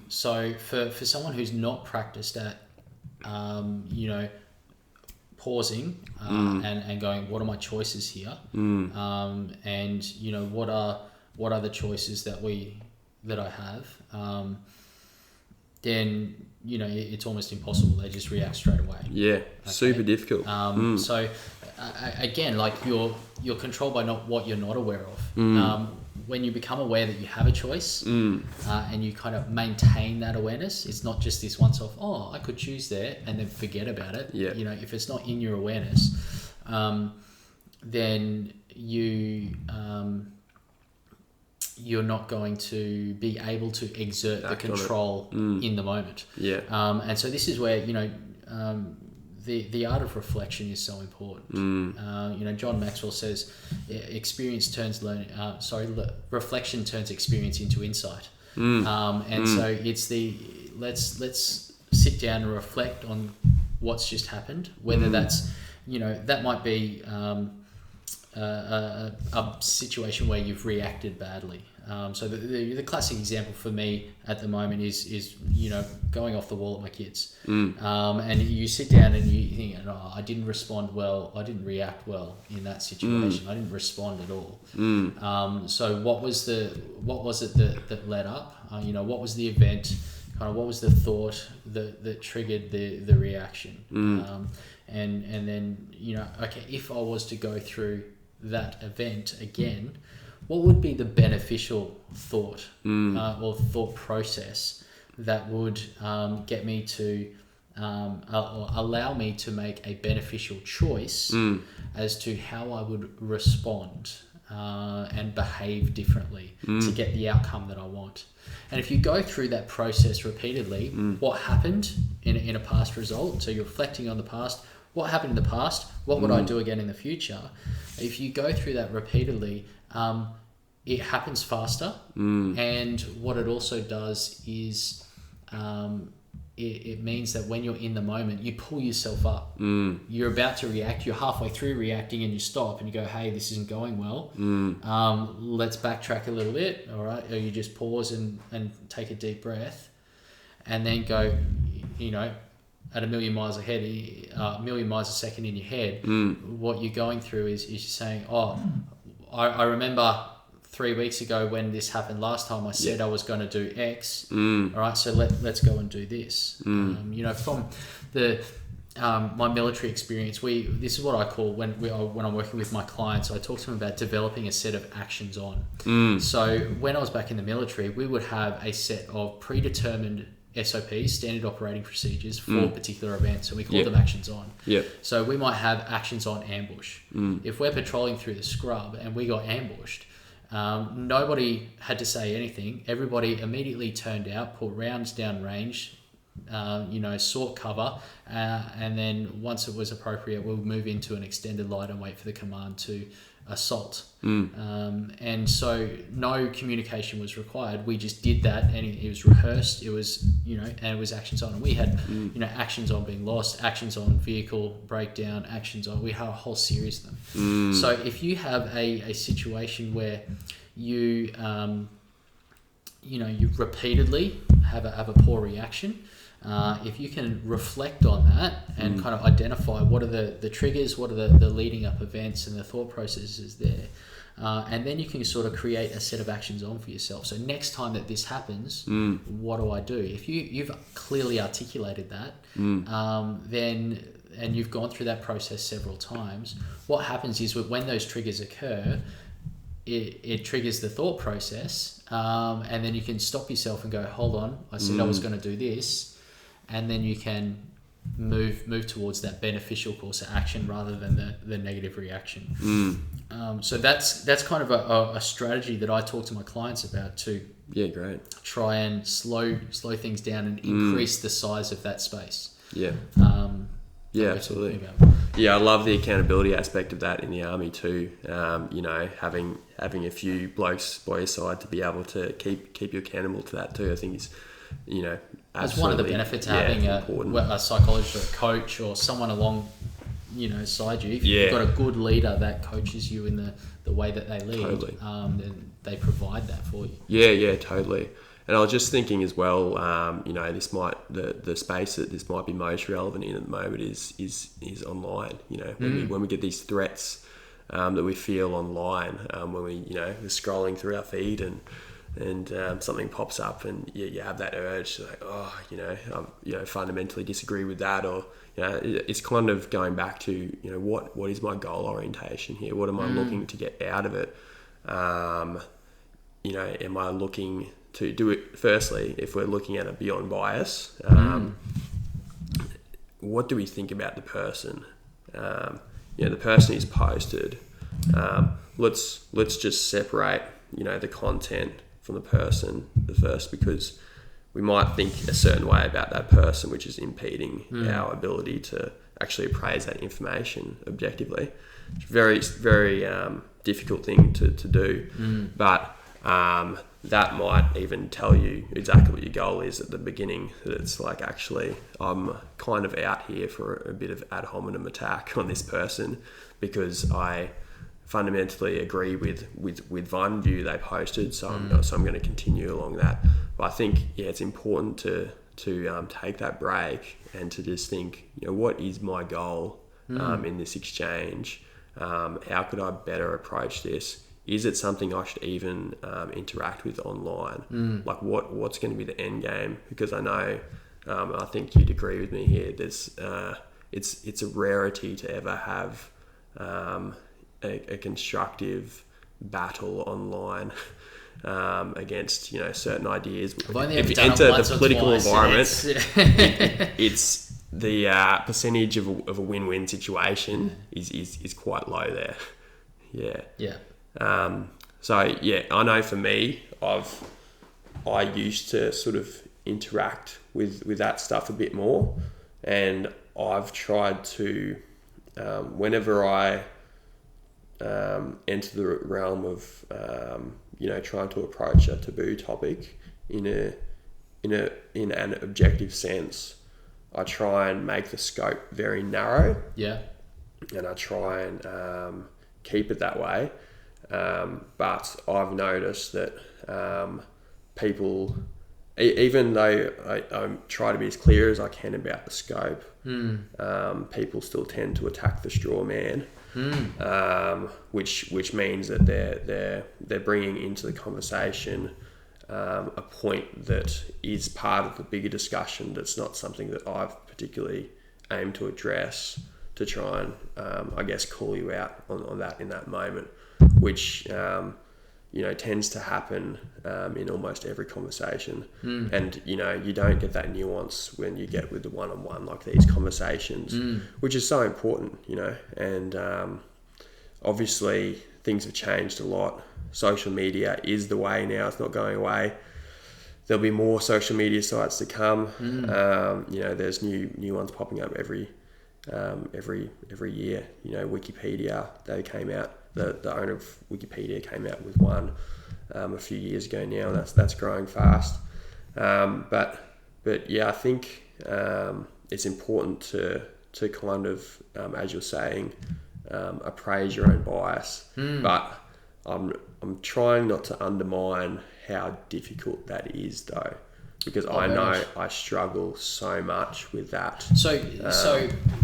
So for someone who's not practiced at pausing and going, what are my choices here? And what are the choices that I have? Then it's almost impossible. They just react straight away. Yeah, super difficult. So again, like you're controlled by not what you're not aware of. When you become aware that you have a choice and you kind of maintain that awareness, it's not just this once off, I could choose there and then forget about it. Yeah. If it's not in your awareness, then you're not going to be able to exert the control in the moment. Yeah. And so this is where, the art of reflection is so important. John Maxwell says, reflection turns experience into insight. So it's let's sit down and reflect on what's just happened, whether that's, that might be a situation where you've reacted badly. So the classic example for me at the moment is going off the wall at my kids. And you sit down and you think, I didn't respond well, I didn't react well in that situation. I didn't respond at all. So what was it that led up? What was the event? Kind of what was the thought that triggered the reaction? And then okay, if I was to go through that event again, what would be the beneficial thought or thought process that would get me to or allow me to make a beneficial choice as to how I would respond and behave differently to get the outcome that I want? And if you go through that process repeatedly, what happened in a past result, so you're reflecting on the past, what happened in the past, what would I do again in the future? If you go through that repeatedly, it happens faster. And what it also does is it means that when you're in the moment, you pull yourself up. You're about to react, you're halfway through reacting, and you stop and you go, hey, this isn't going well. Let's backtrack a little bit, all right? Or you just pause and take a deep breath and then go, at a million miles a second in your head, what you're going through is you're saying, I remember 3 weeks ago when this happened last time, I said I was going to do X. All right, so let's go and do this. From the my military experience, this is what I call when I'm working with my clients, I talk to them about developing a set of actions on. So when I was back in the military, we would have a set of predetermined SOPs, standard operating procedures for particular events, and we call them actions on. So we might have actions on ambush. If we're patrolling through the scrub and we got ambushed, nobody had to say anything. Everybody immediately turned out, put rounds down range, sought cover, and then once it was appropriate, we'll move into an extended light and wait for the command to assault. And so no communication was required. We just did that, and it was rehearsed. It was, and it was actions on. And we had, actions on being lost, actions on vehicle breakdown, we had a whole series of them. So if you have a situation where you, you repeatedly have a poor reaction, if you can reflect on that and kind of identify what are the triggers, what are the leading up events and the thought processes there, and then you can sort of create a set of actions on for yourself. So next time that this happens, what do I do? If you've clearly articulated that, then, and you've gone through that process several times, what happens is when those triggers occur, it triggers the thought process, and then you can stop yourself and go, hold on, I said I was going to do this, and then you can move towards that beneficial course of action rather than the negative reaction. So that's kind of a strategy that I talk to my clients about to try and slow things down and increase the size of that space. Absolutely. I love the accountability aspect of that in the army too. Having a few blokes by your side to be able to keep you accountable to that too, I think is, that's one of the benefits of having a psychologist or a coach or someone along, side you. If you've got a good leader that coaches you in the way that they lead, then they provide that for you. Yeah, totally. And I was just thinking as well, this might the space that this might be most relevant in at the moment is online. When we get these threats that we feel online, when we're scrolling through our feed and something pops up and you have that urge to I fundamentally disagree with that, or it's kind of going back to what is my goal orientation here? What am I looking to get out of it? Am I looking to do it? Firstly, if we're looking at a beyond bias, what do we think about the person? The person is posted. Let's just separate the content from the person first, because we might think a certain way about that person, which is impeding our ability to actually appraise that information objectively. It's a very, very difficult thing to do, but that might even tell you exactly what your goal is at the beginning. That it's like, actually, I'm kind of out here for a bit of ad hominem attack on this person because I fundamentally agree with one view they posted, so I'm going to continue along that. But I think it's important to take that break and to just think, what is my goal in this exchange? How could I better approach this? Is it something I should even interact with online? Like what's going to be the end game? Because I know, I think you'd agree with me here. There's it's a rarity to ever have a constructive battle online against certain ideas. If you enter the political environment, it's the percentage of a win-win situation is quite low there. I know for me, I used to sort of interact with that stuff a bit more, and I've tried to whenever I enter the realm of trying to approach a taboo topic in an objective sense, I try and make the scope very narrow. And I try and keep it that way. But I've noticed that people, even though I try to be as clear as I can about the scope, people still tend to attack the straw man, which means that they're bringing into the conversation a point that is part of the bigger discussion. That's not something that I've particularly aimed to address, to try and call you out on that in that moment, which tends to happen in almost every conversation. And you don't get that nuance when you get with the one-on-one, like these conversations, which is so important. And obviously things have changed a lot. Social media is the way now. It's not going away. There'll be more social media sites to come. There's new ones popping up every year. Wikipedia, they came out the owner of Wikipedia came out with one a few years ago now, and that's growing fast. But yeah, I think it's important to kind of, as you're saying, appraise your own bias. But I'm trying not to undermine how difficult that is, though, because I know I struggle so much with that. So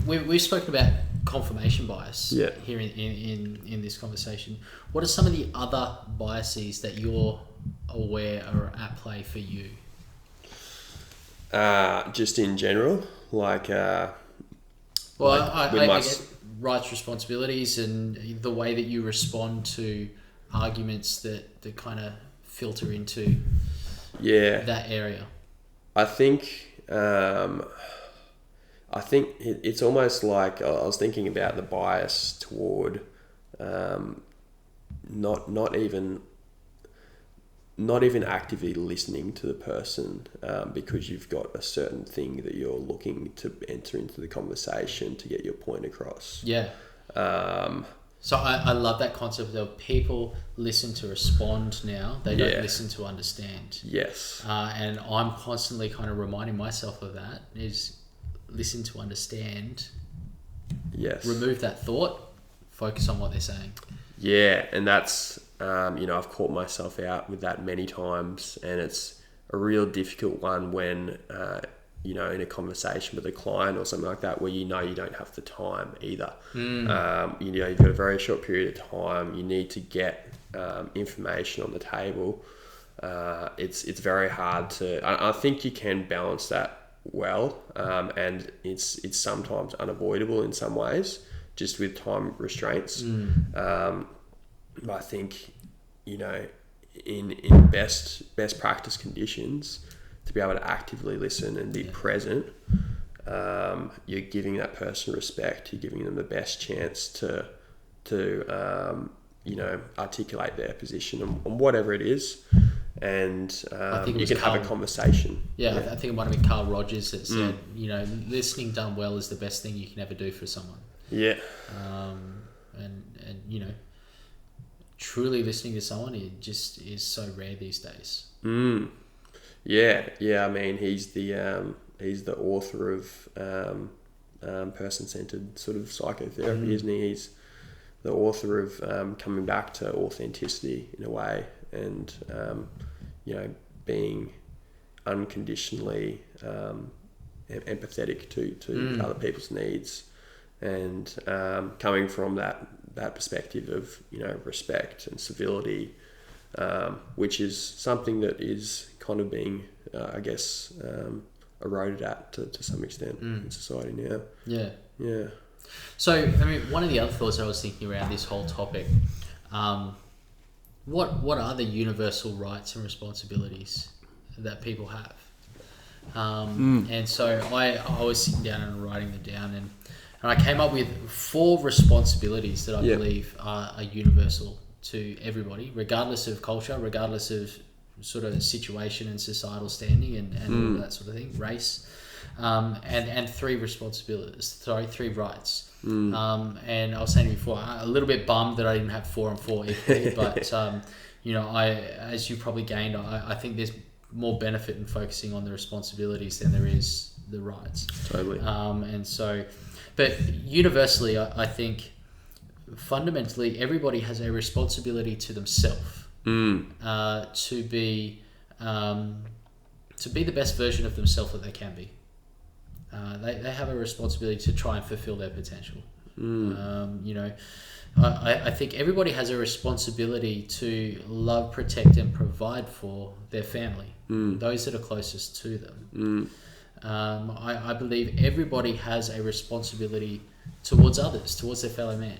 we've spoken about confirmation bias here in this conversation. What are some of the other biases that you're aware are at play for you? Just in general, like... I get rights, responsibilities, and the way that you respond to arguments that kind of filter into that area. I think it's almost like I was thinking about the bias toward not even actively listening to the person because you've got a certain thing that you're looking to enter into the conversation to get your point across. Yeah. So I love that concept of people listen to respond now. They don't listen to understand. Yes. And I'm constantly kind of reminding myself of that, is listen to understand. Yes. Remove that thought, focus on what they're saying. Yeah, and that's, I've caught myself out with that many times, and it's a real difficult one when, in a conversation with a client or something like that, where you don't have the time either. You've got a very short period of time. You need to get information on the table. It's very hard to... I think you can balance that well, and it's sometimes unavoidable in some ways, just with time restraints. But I think, in best practice conditions, to be able to actively listen and be present, you're giving that person respect. You're giving them the best chance to articulate their position on whatever it is, and you can have a conversation. Yeah, I think it might have been Carl Rogers that said, listening done well is the best thing you can ever do for someone. Yeah. And truly listening to someone, it just is so rare these days. Yeah. I mean, he's the author of person-centered sort of psychotherapy, isn't he? He's the author of coming back to authenticity in a way, and being unconditionally empathetic to other people's needs, and coming from that perspective of respect and civility, which is something that is kind of being eroded at to some extent in society now. Yeah. So one of the other thoughts I was thinking around this whole topic, what are the universal rights and responsibilities that people have? And so I was sitting down and writing them down, and I came up with 4 responsibilities that I believe are universal to everybody, regardless of culture, regardless of sort of situation and societal standing and all that sort of thing, race, and 3 rights. And I was saying before, a little bit bummed that I didn't have 4 and 4 equally, but as you probably gained, I think there's more benefit in focusing on the responsibilities than there is the rights. Totally. But universally, I think fundamentally everybody has a responsibility to themselves to be the best version of themselves that they can be. They have a responsibility to try and fulfill their potential. I think everybody has a responsibility to love, protect, and provide for their family, those that are closest to them. I believe everybody has a responsibility towards others, towards their fellow man,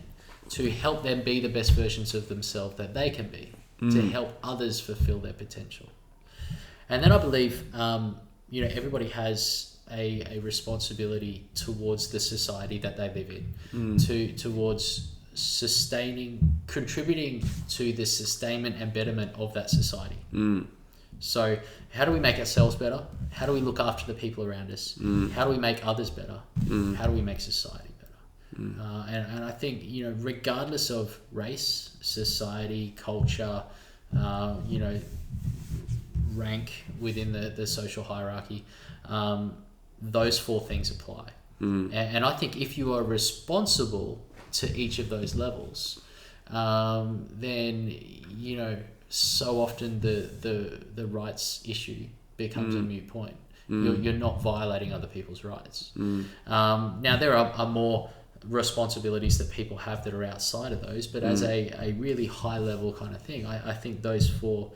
to help them be the best versions of themselves that they can be, to help others fulfill their potential. And then I believe, everybody has a responsibility towards the society that they live in, towards contributing to the sustainment and betterment of that society. So how do we make ourselves better? How do we look after the people around us? How do we make others better? How do we make society better? And I think, regardless of race, society, culture, rank within the social hierarchy, those four things apply. And I think if you are responsible to each of those levels, then so often the rights issue becomes a moot point. You're not violating other people's rights. Now there are more responsibilities that people have that are outside of those, but as a really high level kind of thing, I think those four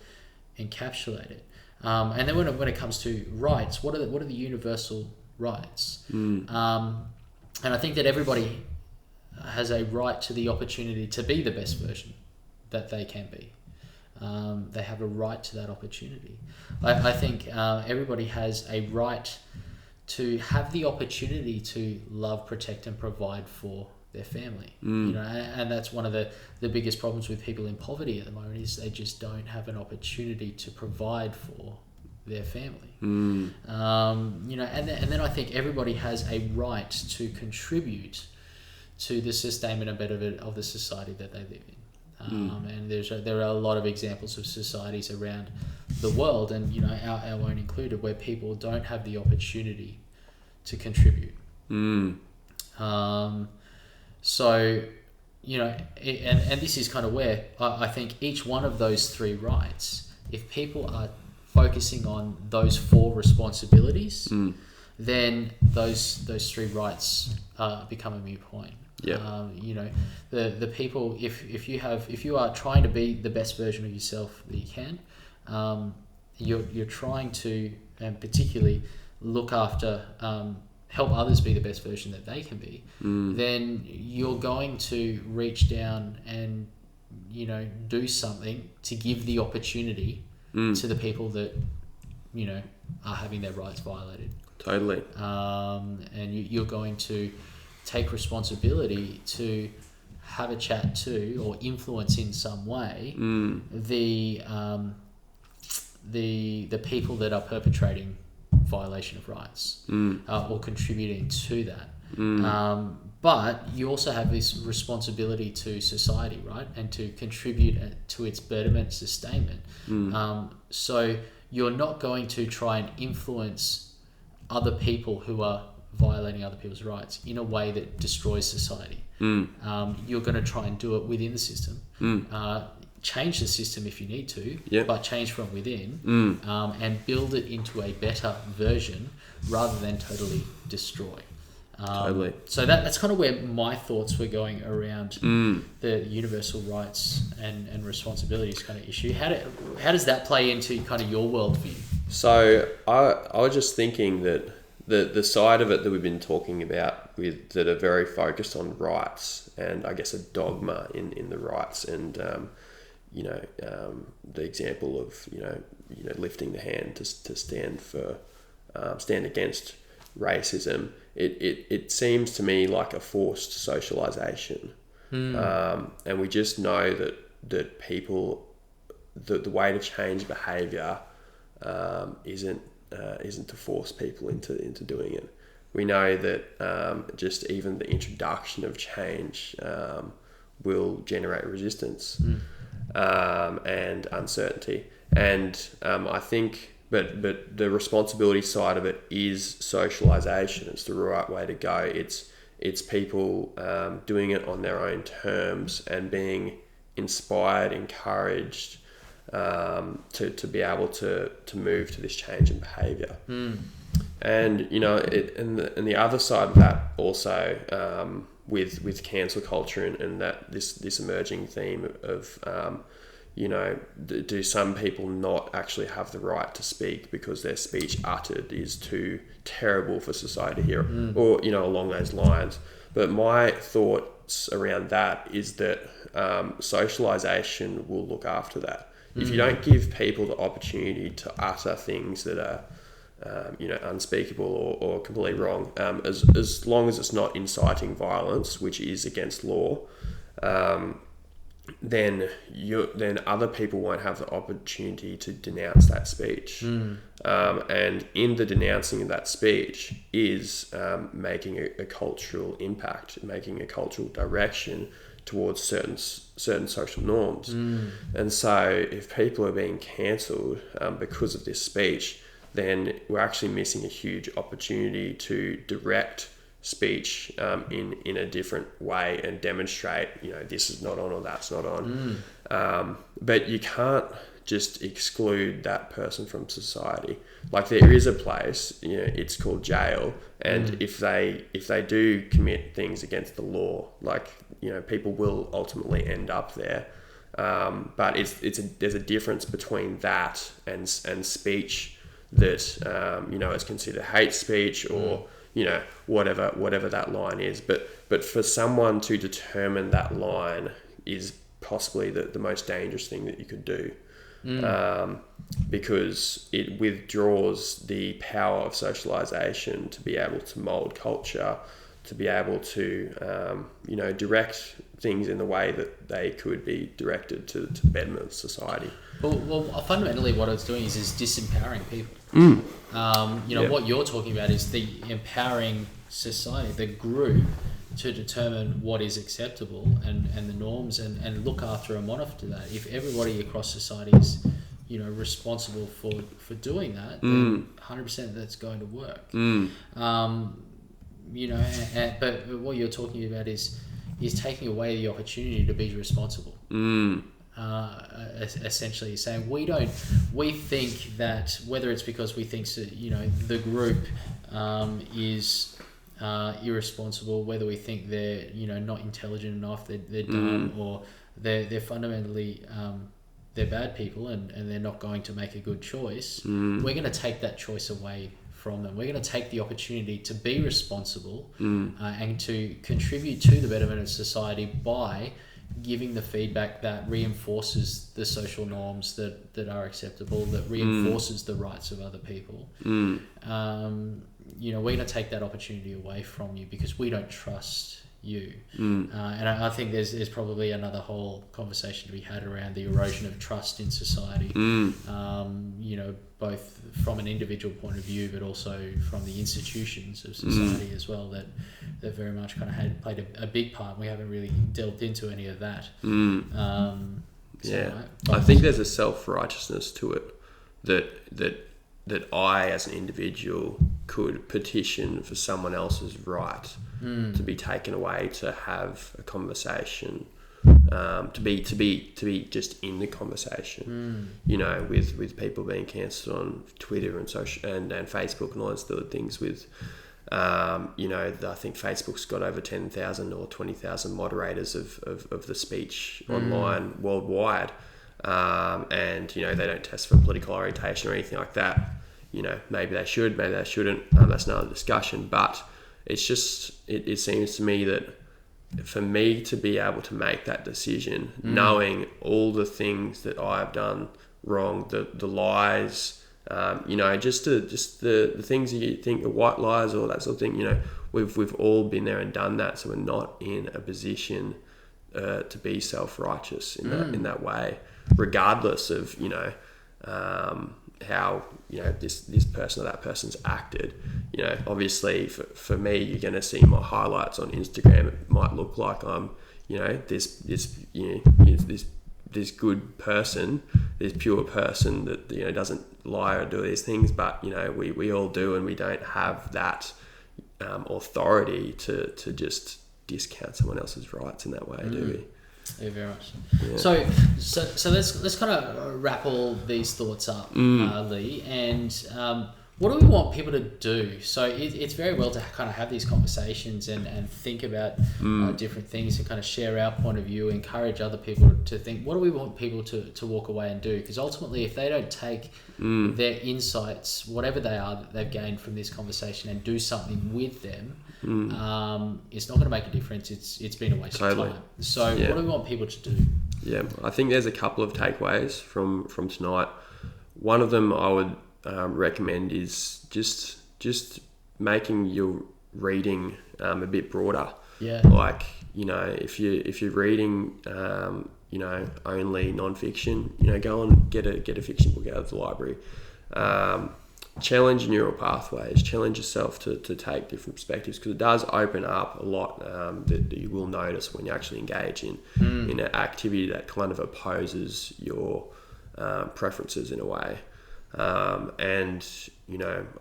encapsulate it. And then when it comes to rights, what are the universal rights? And I think that everybody has a right to the opportunity to be the best version that they can be. They have a right to that opportunity. I think everybody has a right to have the opportunity to love, protect, and provide for their family. And that's one of the biggest problems with people in poverty at the moment, is they just don't have an opportunity to provide for their family. And then I think everybody has a right to contribute to the sustainment and betterment of the society that they live in. And there are a lot of examples of societies around the world, and our own included, where people don't have the opportunity to contribute. So and this is kind of where I think each one of those three rights, if people are focusing on those four responsibilities, then those three rights become a moot point. The people, if you are trying to be the best version of yourself that you can, you're trying to, and particularly look after, help others be the best version that they can be, then you're going to reach down and do something to give the opportunity to the people that are having their rights violated. Totally. And you're going to take responsibility to have a chat to, or influence in some way, the people that are perpetrating violation of rights, or contributing to that. But you also have this responsibility to society, right? And to contribute to its betterment, sustainment. So you're not going to try and influence other people who are violating other people's rights in a way that destroys society. You're going to try and do it within the system. Change the system if you need to, but change from within, and build it into a better version rather than totally destroy. Totally. So that's kind of where my thoughts were going around the universal rights and responsibilities kind of issue. How does that play into kind of your worldview? So I was just thinking that the side of it that we've been talking about that are very focused on rights, and I guess a dogma in the rights, and the example of lifting the hand to stand for stand against racism. It seems to me like a forced socialization, and we just know that people, the way to change behaviour isn't to force people into doing it. We know that just even the introduction of change will generate resistance and uncertainty. And I think, but the responsibility side of it is socialization. It's the right way to go. It's people doing it on their own terms and being inspired, encouraged to be able to move to this change in behaviour. And and the other side of that also, with cancel culture and that this emerging theme of do some people not actually have the right to speak because their speech uttered is too terrible for society to hear, or along those lines. But my thoughts around that is that socialization will look after that. If you don't give people the opportunity to utter things that are unspeakable or completely wrong, as long as it's not inciting violence, which is against law, then other people won't have the opportunity to denounce that speech. And in the denouncing of that speech is making a cultural impact, making a cultural direction towards certain social norms. And so if people are being cancelled because of this speech, then we're actually missing a huge opportunity to direct speech in a different way and demonstrate, this is not on or that's not on. But you can't just exclude that person from society. Like, there is a place, it's called jail, and if they do commit things against the law, like, people will ultimately end up there. But there's a difference between that and speech that is considered hate speech or whatever that line is. But for someone to determine that line is possibly the most dangerous thing that you could do. Because it withdraws the power of socialization to be able to mold culture, to be able to direct things in the way that they could be directed to betterment of society. Well, fundamentally what it's doing is disempowering people. What you're talking about is the empowering society, the group, to determine what is acceptable and the norms and look after and monitor that. If everybody across society is responsible for doing that, then 100% that's going to work. But what you're talking about is taking away the opportunity to be responsible. Essentially saying we think that, whether it's because we think the group is irresponsible, whether we think they're not intelligent enough, they're dumb, or they're fundamentally they're bad people and they're not going to make a good choice, we're going to take that choice away from them. We're going to take the opportunity to be responsible and to contribute to the betterment of society by giving the feedback that reinforces the social norms that are acceptable, that reinforces the rights of other people. We're going to take that opportunity away from you because we don't trust you. And I think there's probably another whole conversation to be had around the erosion of trust in society, both from an individual point of view, but also from the institutions of society as well, that very much kind of played a big part. We haven't really delved into any of that. I think there's a self-righteousness to it that I, as an individual, could petition for someone else's right to be taken away, to have a conversation, to be just in the conversation, with people being cancelled on Twitter and social and Facebook and all those other things. With I think Facebook's got over 10,000 or 20,000 moderators of the speech online worldwide, and they don't test for political orientation or anything like that. Maybe they should, maybe they shouldn't. That's another discussion. But it's just, it seems to me that for me to be able to make that decision, knowing all the things that I've done wrong, the lies, just the things that you think, the white lies, all that sort of thing, we've all been there and done that. So we're not in a position to be self-righteous in that way, regardless of, how this person or that person's acted. Obviously for me, you're going to see my highlights on Instagram. It might look like I'm this good person, this pure person that doesn't lie or do these things, but we all do, and we don't have that authority to just discount someone else's rights in that way, do we? Yeah, very much. Yeah. So let's kind of wrap all these thoughts up, Lee. And what do we want people to do? So it's very well to kind of have these conversations and think about different things and kind of share our point of view, encourage other people to think, what do we want people to walk away and do? Because ultimately, if they don't take their insights, whatever they are that they've gained from this conversation, and do something with them, it's not going to make a difference. It's been a waste of time. So what do we want people to do? Yeah, I think there's a couple of takeaways from tonight. One of them I would recommend is just making your reading a bit broader. Yeah. Like, if you're reading only non-fiction, go and get a fiction book out of the library. Challenge neural pathways, challenge yourself to take different perspectives, because it does open up a lot that you will notice when you actually engage in an activity that kind of opposes your preferences in a way. And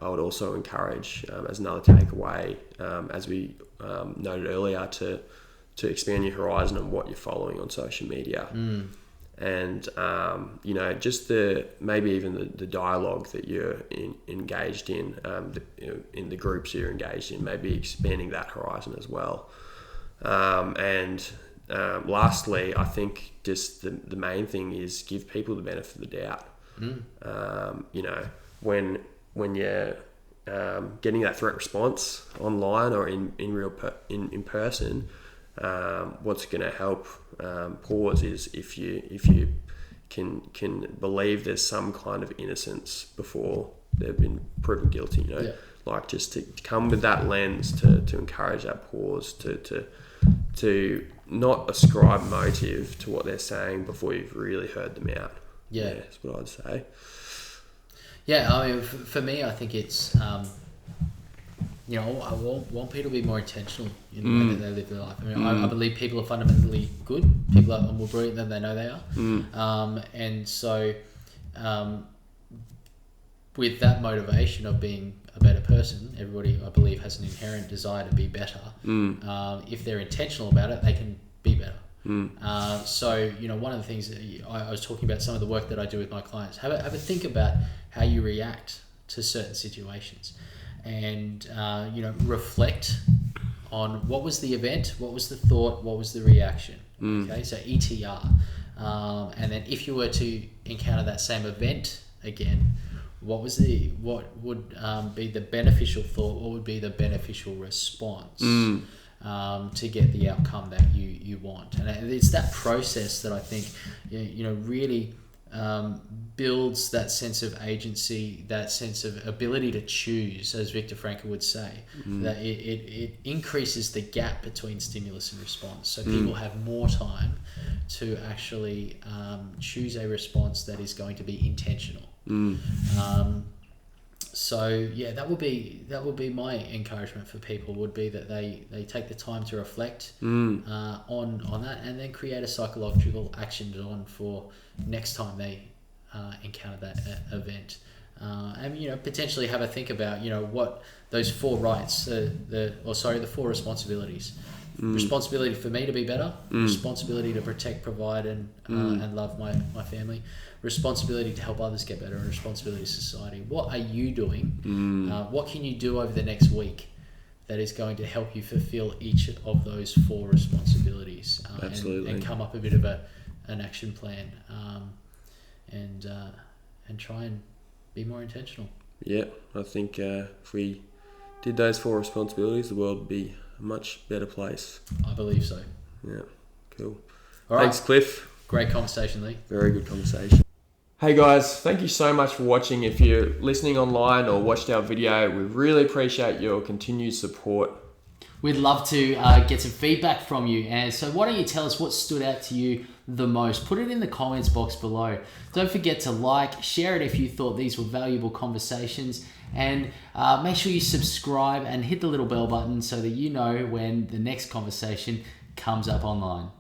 I would also encourage, as another takeaway, as we noted earlier, to expand your horizon on what you're following on social media. And just maybe even the dialogue that you're engaged in, in the groups you're engaged in, maybe expanding that horizon as well. Lastly, I think just the main thing is give people the benefit of the doubt. When you're getting that threat response online or in person, what's going to help pause is if you can believe there's some kind of innocence before they've been proven guilty. Like just to come with that lens to encourage that pause, to not ascribe motive to what they're saying before you've really heard them out. Yeah, that's what I'd say. Yeah, I mean, for me, I think it's, I want people to be more intentional in the way that they live their life. I mean, I believe people are fundamentally good. People are more brilliant than they know they are. And so, with that motivation of being a better person, everybody, I believe, has an inherent desire to be better. If they're intentional about it, they can be better. So, one of the things that I was talking about, some of the work that I do with my clients, have a think about how you react to certain situations, and reflect on what was the event, what was the thought, what was the reaction. Okay, so ETR, and then if you were to encounter that same event again, what would be the beneficial thought, what would be the beneficial response to get the outcome that you want. And it's that process that I think really builds that sense of agency, that sense of ability to choose, as Viktor Frankl would say, that it increases the gap between stimulus and response. So people have more time to actually choose a response that is going to be intentional. So yeah, that would be my encouragement for people, would be that they take the time to reflect on that, and then create a psychological action on for next time they encounter that event, and potentially have a think about what those 4 rights, the 4 responsibilities. Responsibility for me to be better, responsibility to protect, provide, and love my family, responsibility to help others get better, and responsibility to society. What are you doing? What can you do over the next week that is going to help you fulfill each of those 4 responsibilities? Absolutely. And come up a bit of an action plan, and try and be more intentional. Yeah, I think if we did those 4 responsibilities, the world would be a much better place. I believe so. Yeah, cool. All Thanks, right. Cliff. Great conversation, Lee. Very good conversation. Hey guys, thank you so much for watching. If you're listening online or watched our video, we really appreciate your continued support. We'd love to get some feedback from you. And so why don't you tell us what stood out to you the most? Put it in the comments box below. Don't forget to like, share it if you thought these were valuable conversations, and make sure you subscribe and hit the little bell button so that you know when the next conversation comes up online.